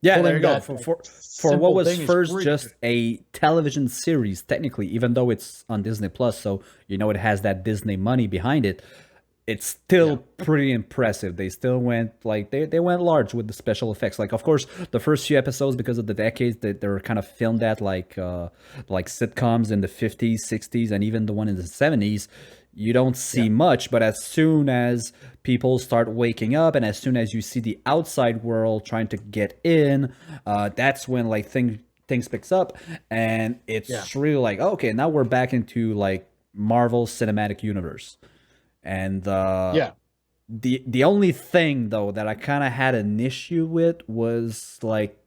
Yeah, there pulling you go. that, For like, what simple was thing is first pretty just good. a television series, technically, even though it's on Disney Plus, so it has that Disney money behind it. It's still pretty impressive. They still went they went large with the special effects. Like, of course, the first few episodes, because of the decades that they were kind of filmed at like sitcoms in the 50s, 60s, and even the one in the 70s. You don't see much, but as soon as people start waking up and as soon as you see the outside world trying to get in, that's when things picks up, and it's really like, okay, now we're back into like Marvel Cinematic Universe. And the only thing though that I kind of had an issue with was like,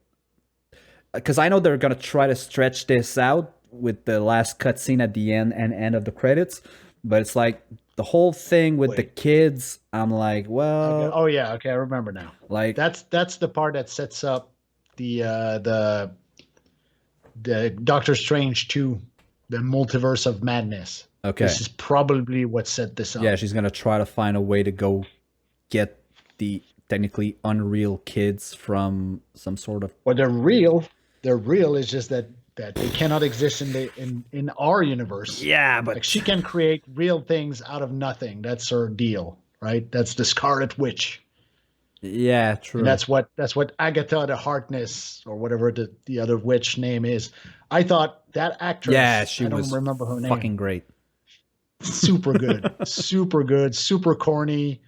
because I know they're gonna try to stretch this out with the last cutscene at the end of the credits. But it's like the whole thing with the kids. I'm like, well, Oh yeah, okay, I remember now. like That's the part that sets up the Doctor Strange 2, the Multiverse of Madness. okay, This is probably what set this up. yeah, she's gonna try to find a way to go get the technically unreal kids from some sort of Well, they're real. They're real. It's just that they cannot exist in our universe. yeah, but Like she can create real things out of nothing. That's her deal, right? That's the Scarlet Witch. yeah, true. And that's what Agatha the Harkness or whatever the other witch name is. I thought that actress. Yeah, she I don't was remember her name. fucking great. Super good, super good, super corny,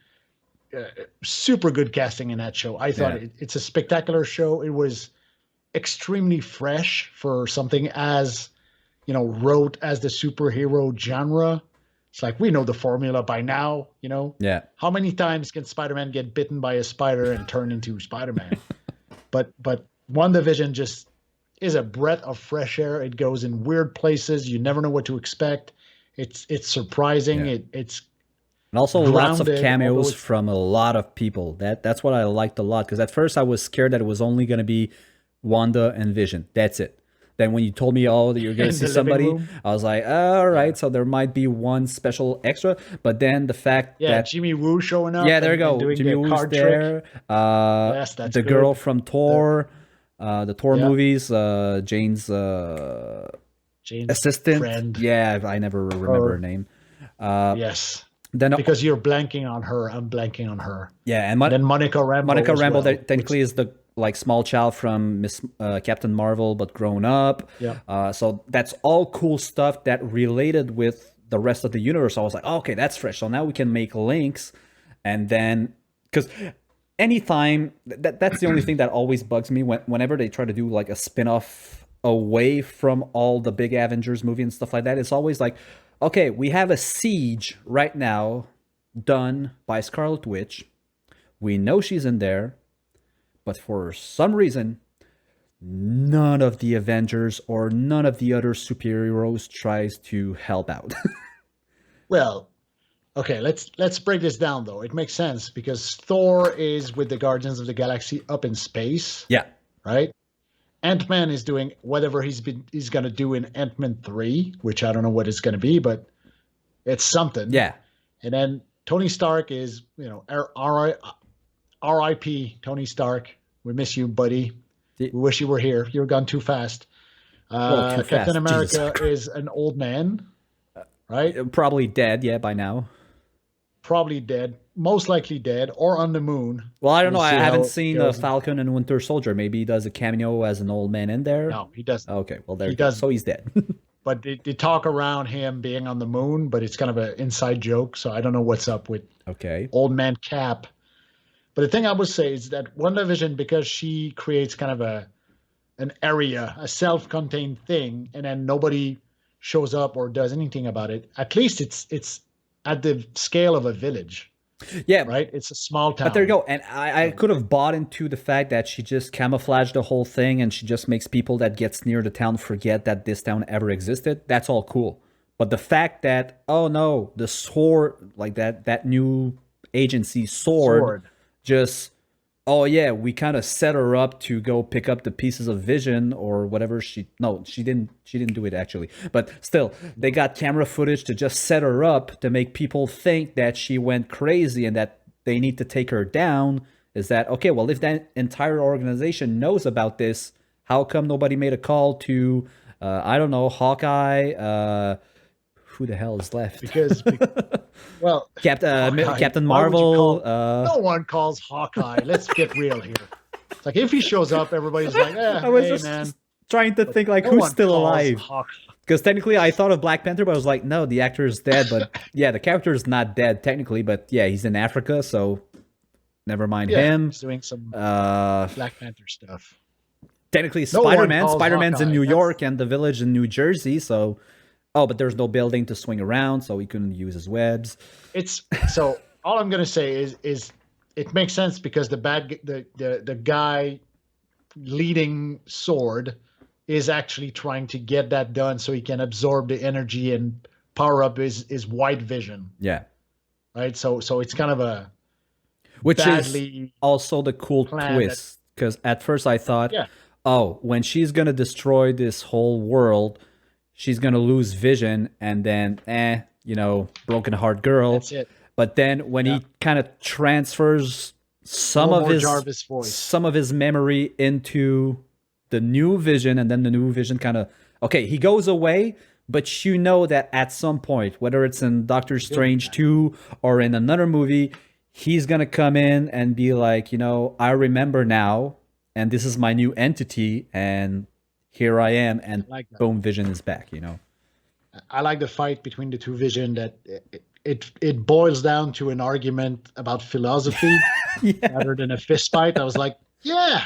super good casting in that show. I thought it's a spectacular show. It was extremely fresh for something as wrote as the superhero genre. It's like we know the formula by now. Yeah. How many times can Spider-Man get bitten by a spider and turn into Spider-Man? but WandaVision just is a breath of fresh air. It goes in weird places. You never know what to expect. It's surprising. Yeah. It's And also lots of grounded, cameos although from a lot of people. That's what I liked a lot. Because at first I was scared that it was only going to be Wanda and Vision. That's it. Then when you told me, that you're going to In see the living somebody, room. I was like, all right, so there might be one special extra. But then the fact that... Jimmy Woo showing up. Yeah, there you and go. doing Jimmy the Woo's card trick. there. Yes, that's the good. girl from Thor, the Thor Yeah. movies, Jane's Jane's assistant. friend. Yeah, I never remember her Her. name. Yes. Then Because you're blanking on her. I'm blanking on her. yeah, and Then Monica Rambeau. Monica as Rambeau well, that technically is the small child from Miss Captain Marvel, but grown up. Yeah. So that's all cool stuff that related with the rest of the universe. I was like, okay, that's fresh. So now we can make links, and then because anytime that's the only thing that always bugs me whenever they try to do like a spin-off away from all the big Avengers movie and stuff like that. It's always like, okay, we have a siege right now done by Scarlet Witch. We know she's in there. But for some reason, none of the Avengers or none of the other superheroes tries to help out. Well, okay, let's break this down though. It makes sense because Thor is with the Guardians of the Galaxy up in space, Yeah. right? Ant-Man is doing whatever he's going to do in Ant-Man 3, which I don't know what it's going to be, but it's something. Yeah. And then Tony Stark is, R.I.P. Tony Stark. We miss you, buddy. We wish you were here. You were gone too fast. Too Captain fast. America Jesus. is an old man, right? Probably dead, yeah, by now. Probably dead. Most likely dead or on the moon. Well, I don't know. We'll I see how haven't it seen goes. Falcon and Winter Soldier. Maybe he does a cameo as an old man in there. No, he doesn't. Okay, well, there He you go. doesn't. So he's dead. But they talk around him being on the moon, but it's kind of an inside joke. So I don't know what's up with Okay. old man Cap. But the thing I would say is that WandaVision, because she creates kind of an area, a self-contained thing, and then nobody shows up or does anything about it. At least it's at the scale of a village, Yeah, right? It's a small town. but there you go. And I could have bought into the fact that she just camouflaged the whole thing and she just makes people that gets near the town forget that this town ever existed. That's all cool. But the fact that, oh no, the sword, like that new agency sword. Just, oh yeah, we kind of set her up to go pick up the pieces of Vision or whatever. She didn't do it actually, but still they got camera footage to just set her up to make people think that she went crazy and that they need to take her down. Is that okay? Well, if that entire organization knows about this, how come nobody made a call to I don't know, Hawkeye, who the hell is left? Because well, Captain Hawkeye. Captain Why would you Marvel. no one calls Hawkeye. Let's get real here. It's like if he shows up, everybody's like, I was hey, just man. trying to think like No who's one still calls alive. Hawkeye. Because technically I thought of Black Panther, but I was like, no, the actor is dead. But yeah, the character is not dead technically, but yeah, he's in Africa, so never mind him. He's doing some Uh, Black Panther stuff. technically No one Spider-Man. calls Spider-Man's in Hawkeye. New That's- York and the village in New Jersey, so but there's no building to swing around, so he couldn't use his webs. It's so all I'm gonna say is it makes sense because the guy leading Sword is actually trying to get that done so he can absorb the energy and power up his white vision, Yeah. right? So it's kind of a Which is badly also the cool planned twist. Because at first I thought, Yeah. oh, when she's going to destroy this whole world, she's going to lose Vision and then, broken heart girl. That's it. But then when he kind of transfers some No of more his Jarvis voice. some of his memory into the new Vision, and then the new Vision kind of he goes away, but you know that at some point, whether it's in Doctor Strange 2 or in another movie, he's gonna come in and be like, I remember now, and this is my new entity, and here I am, and like that. boom, Vision is back. I like the fight between the two Vision that it boils down to an argument about philosophy rather than a fist fight. I was like, yeah,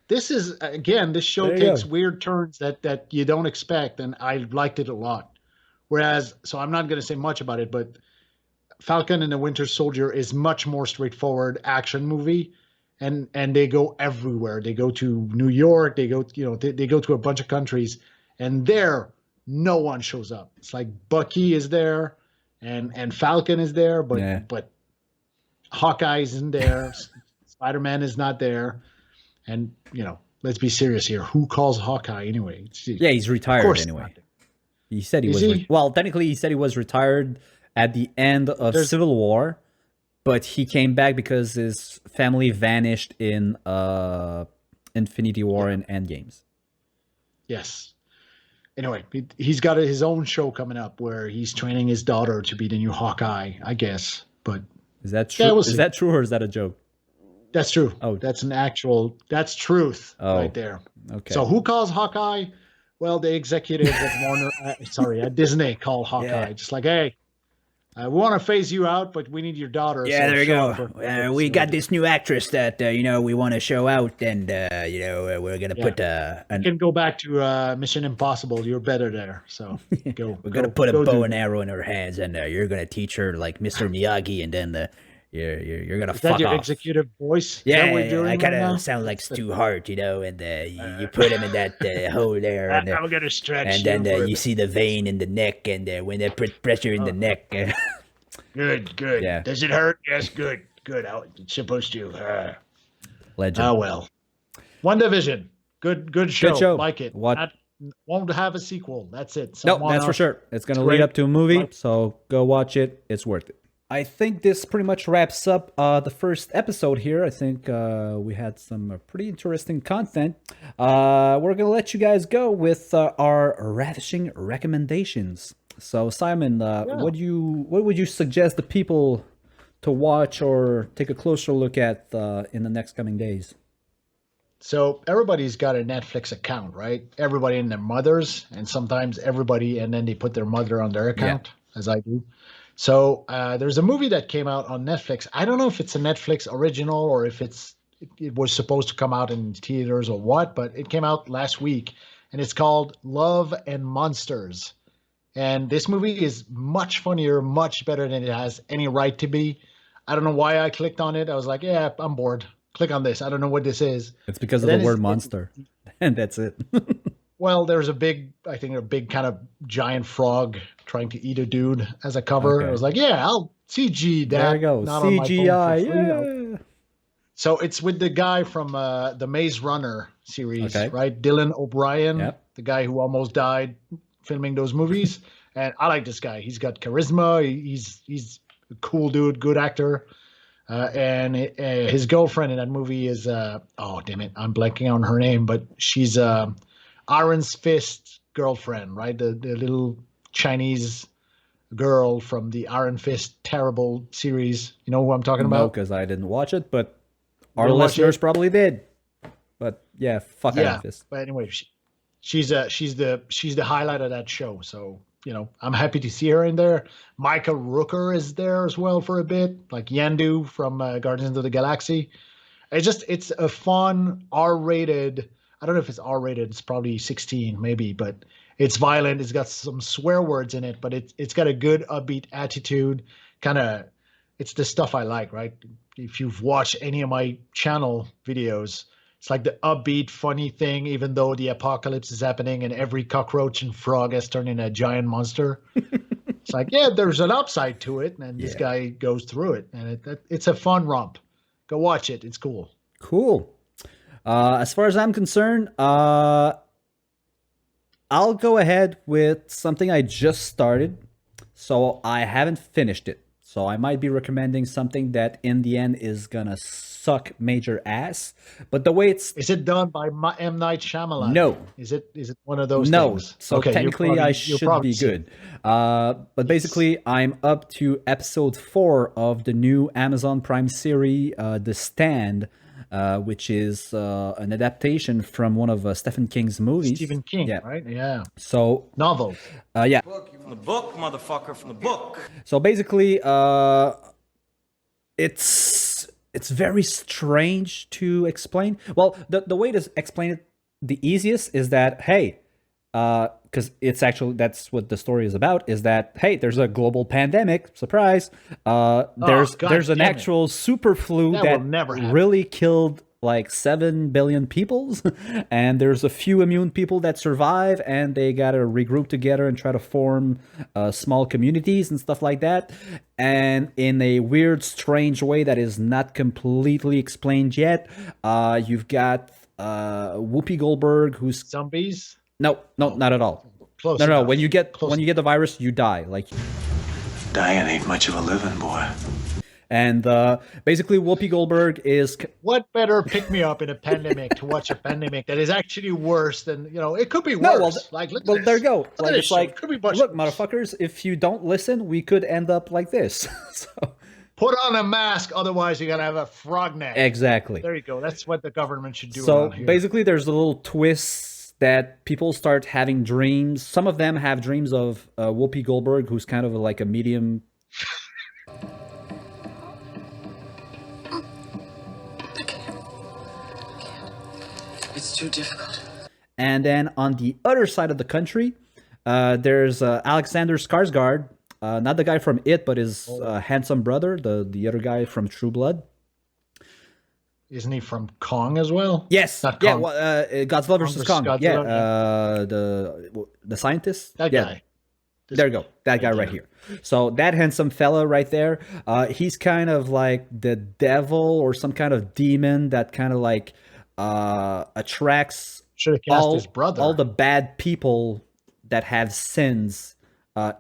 this is, again, this show There you takes go. weird turns that you don't expect, and I liked it a lot. Whereas, so I'm not going to say much about it, but Falcon and the Winter Soldier is much more straightforward action movie, and they go everywhere. They go to New York, they go they go to a bunch of countries, and there no one shows up. It's like Bucky is there, and Falcon is there, but Hawkeye isn't there. Spider-Man is not there, and let's be serious here. Who calls Hawkeye anyway? He's retired anyway. He said he Is was. he? Well, technically, he said he was retired at the end of Civil War, but he came back because his family vanished in Infinity War and Endgames. Yes. Anyway, he's got his own show coming up where he's training his daughter to be the new Hawkeye, I guess. But Is that true? we'll Is see. that true or is that a joke? That's true. Oh. That's truth right there. Okay. So who calls Hawkeye? Well, the executives at at Disney call Hawkeye. Yeah. Just like, hey, we want to phase you out, but we need your daughter. Yeah, so there you show go. up We got this new actress that we want to show out, and we're gonna put You can go back to Mission Impossible. You're better there. So go. we're gonna put a bow and arrow in her hands, and you're gonna teach her like Mr. Miyagi, and then you're gonna Is fuck that your off. executive voice? Is Yeah, that what you're doing I kind right now? of sound like Stu Hart, and you put him in that hole there, and I'm gonna stretch. and then you see the vein in the neck, and when they put pressure in the neck. Good. Yeah. Does it hurt? Yes, good. It's supposed to. Legend. Oh well. Wandavision. Good show. Good show. Like it. What? Won't have a sequel. That's it. No, Someone that's for else- sure. It's going to Great. lead up to a movie, Right. so go watch it. It's worth it. I think this pretty much wraps up the first episode here. I think we had some pretty interesting content. We're going to let you guys go with our ravishing recommendations. So, Simon, what would you suggest the people to watch or take a closer look at in the next coming days? So everybody's got a Netflix account, right? Everybody and their mothers, and sometimes everybody, and then they put their mother on their account, as I do. So there's a movie that came out on Netflix. I don't know if it's a Netflix original or if it was supposed to come out in theaters or what, but it came out last week, and it's called Love and Monsters. And this movie is much funnier, much better than it has any right to be. I don't know why I clicked on it. I was like, yeah, I'm bored. Click on this. I don't know what this is. It's because of Then the word it's- monster. And that's it. Well, there's a big kind of giant frog trying to eat a dude as a cover. Okay. I was like, yeah, I'll CG that. There you go. not on my phone CGI. for free. Yeah. So it's with the guy from the Maze Runner series, Okay. right? Dylan O'Brien, Yep. the guy who almost died filming those movies. And I like this guy. He's got charisma. He's a cool dude, good actor. And his girlfriend in that movie is oh damn it, I'm blanking on her name, but she's Iron's Fist girlfriend, right? The little Chinese girl from the Iron Fist terrible series. You know who I'm talking No, about? because I didn't watch it, but our didn't watch listeners it? probably did. But yeah, fuck Yeah, Fist. but anyway, she's the highlight of that show. So I'm happy to see her in there. Michael Rooker is there as well for a bit, like Yandu from Guardians of the Galaxy. It's a fun R-rated. I don't know if it's R-rated. It's probably 16 maybe, but it's violent. It's got some swear words in it, but it's got a good upbeat attitude. It's the stuff I like, right? If you've watched any of my channel videos, it's like the upbeat, funny thing, even though the apocalypse is happening and every cockroach and frog has turned into a giant monster. It's like, yeah, there's an upside to it, and this guy goes through it, and it's a fun romp. Go watch it. It's cool. Cool. As far as I'm concerned, I'll go ahead with something I just started, so I haven't finished it. So I might be recommending something that in the end is gonna suck major ass. But the way it's Is it done by M. Night Shyamalan? No. Is it one of those no, things? so Okay, technically I you'll should probably be see good. But basically, I'm up to episode 4 of the new Amazon Prime series, The Stand, which is an adaptation from one of Stephen King's movies. Stephen King, Yeah. right? Yeah. So Novel. yeah. From the book, motherfucker, from the book. So basically, it's very strange to explain. Well, the way to explain it the easiest is that, hey, because it's actually, that's what the story is about, is that, hey, there's a global pandemic, surprise. There's an actual super flu That will never happen. really killed like 7 billion people, and there's a few immune people that survive, and they gotta regroup together and try to form small communities and stuff like that. And in a weird, strange way that is not completely explained yet, you've got Whoopi Goldberg, who's Zombies? no, not at all. Close No. enough. When you get Close when you get the virus, you die. Like, Dying ain't much of a living, boy. and basically, Whoopi Goldberg is What better pick me up in a pandemic to watch a pandemic that is actually worse than, it could be worse. no. Well, like, look at well, this. there you go. Look at Like, this it's show. like, It could be much look, worse. motherfuckers, if you don't listen, we could end up like this. So Put on a mask, otherwise you're gonna have a frog neck. exactly. There you go. That's what the government should do. So around here. basically, there's a little twist that people start having dreams. Some of them have dreams of Whoopi Goldberg, who's kind of like a medium. It's too difficult. And then on the other side of the country, there's Alexander Skarsgård, not the guy from It, but his handsome brother, the other guy from True Blood. Isn't he from Kong as well? Yes, Not yeah, Kong. Godzilla vs. Kong. Godzilla, Yeah, the scientist. That Yeah. guy. There you go. That guy right here. So that handsome fella right there, he's kind of like the devil or some kind of demon that kind of like attracts Should have cast his brother. all the bad people that have sins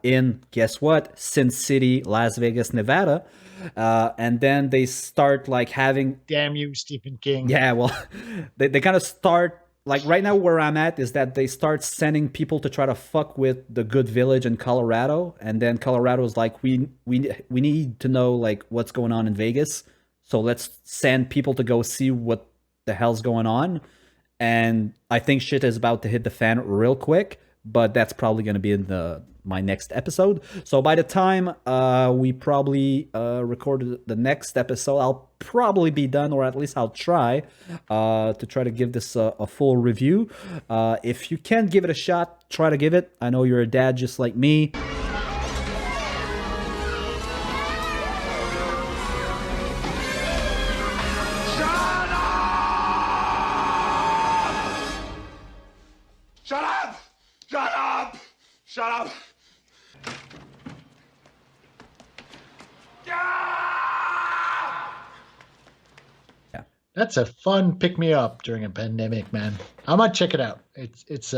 in, guess what? Sin City, Las Vegas, Nevada. And then they start like having, Damn you, Stephen King. yeah, well, they kind of start, like right now where I'm at is that they start sending people to try to fuck with the good village in Colorado. And then Colorado's like, we need to know like what's going on in Vegas. So let's send people to go see what the hell's going on. And I think shit is about to hit the fan real quick, but that's probably going to be in my next episode. So by the time we probably record the next episode, I'll probably be done, or at least I'll try to give this a full review. If you can give it a shot, try to give it. I know you're a dad just like me. Shut up! Shut up! Shut up! That's a fun pick me up during a pandemic, man. I might check it out. It's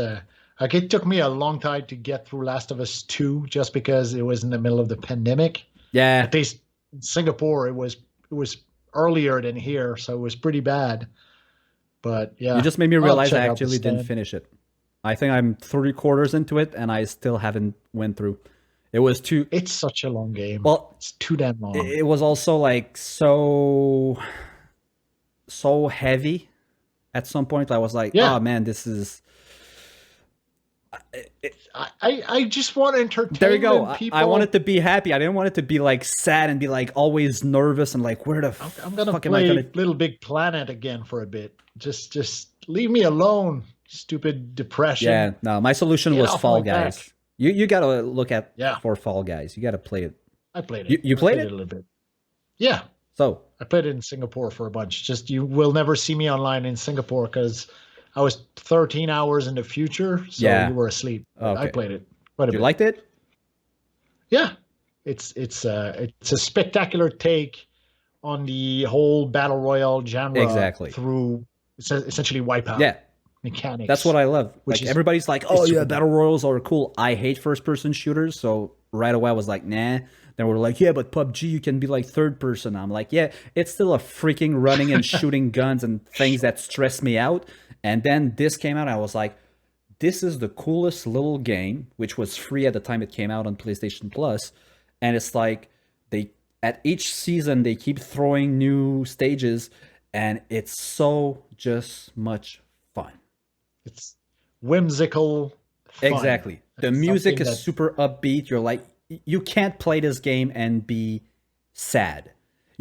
like it took me a long time to get through Last of Us 2 just because it was in the middle of the pandemic. Yeah. At least in Singapore it was earlier than here, so it was pretty bad. But yeah. You just made me I'll realize check I out actually The didn't Stand. finish it. I think I'm 3/4 into it, and I still haven't went through. It was too. It's such a long game. Well, it's too damn long. it was also like so heavy. At some point, I was like, Yeah. "Oh man, this is." I just want entertainment. There you go. People. I wanted to be happy. I didn't want it to be like sad and be like always nervous and like, where the I'm gonna fuck am I play gonna? Little Big Planet again for a bit. Just leave me alone. Stupid depression. Yeah, no. My solution Get was off Fall my back. Guys. You gotta look at Yeah. for Fall Guys. You gotta play it. I played it. You played I it? a little bit. Yeah, So I played it in Singapore for a bunch. Just you will never see me online in Singapore because I was 13 hours in the future, so Yeah. you were asleep. Oh, I okay. played it quite a you bit. liked it? Yeah, it's a spectacular take on the whole battle royale genre. Exactly. Through essentially Wipeout. Yeah. Mechanics. That's what I love. Which Like is- everybody's like, "Oh it's yeah, super battle royals are cool." I hate first-person shooters, so right away I was like, nah. Then we're like, yeah, but PUBG, you can be like third person. I'm like, yeah, it's still a freaking running and shooting guns and things that stress me out. And then this came out, I was like, this is the coolest little game, which was free at the time it came out on PlayStation Plus. And it's like, at each season, they keep throwing new stages, and it's so just much fun. It's whimsical. Fun. Exactly. The It's music something is super upbeat. You're like, you can't play this game and be sad.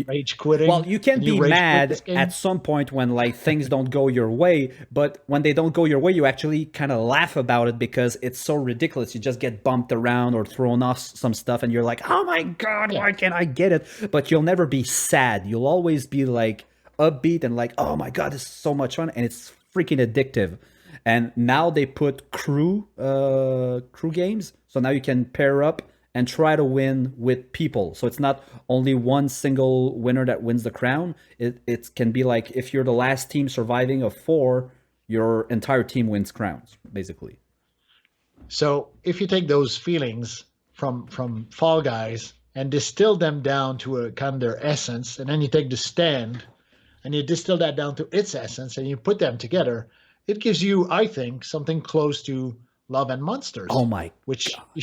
rage quitting. Well, you can be rage quit mad this game? at some point when like things don't go your way, but when they don't go your way, you actually kind of laugh about it because it's so ridiculous. You just get bumped around or thrown off some stuff, and you're like, "Oh my god, why can't I get it?" But you'll never be sad. You'll always be like upbeat and like, "Oh my god, this is so much fun," and it's freaking addictive. And now they put crew games, so now you can pair up and try to win with people. So it's not only one single winner that wins the crown. It can be like if you're the last team surviving of 4, your entire team wins crowns, basically. So if you take those feelings from Fall Guys and distill them down to a kind of their essence, and then you take the Stand and you distill that down to its essence and you put them together, it gives you, I think, something close to Love and Monsters. Oh my which God. You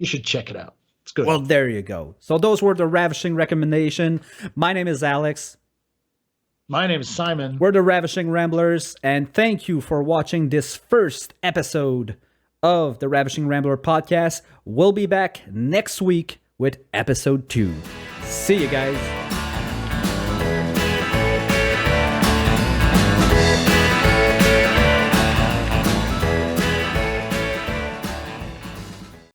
should check it out. It's good. Well, there you go. So those were the Ravishing Recommendation. My name is Alex. My name is Simon. We're the Ravishing Ramblers, and thank you for watching this first episode of the Ravishing Rambler podcast. We'll be back next week with episode 2. See you guys.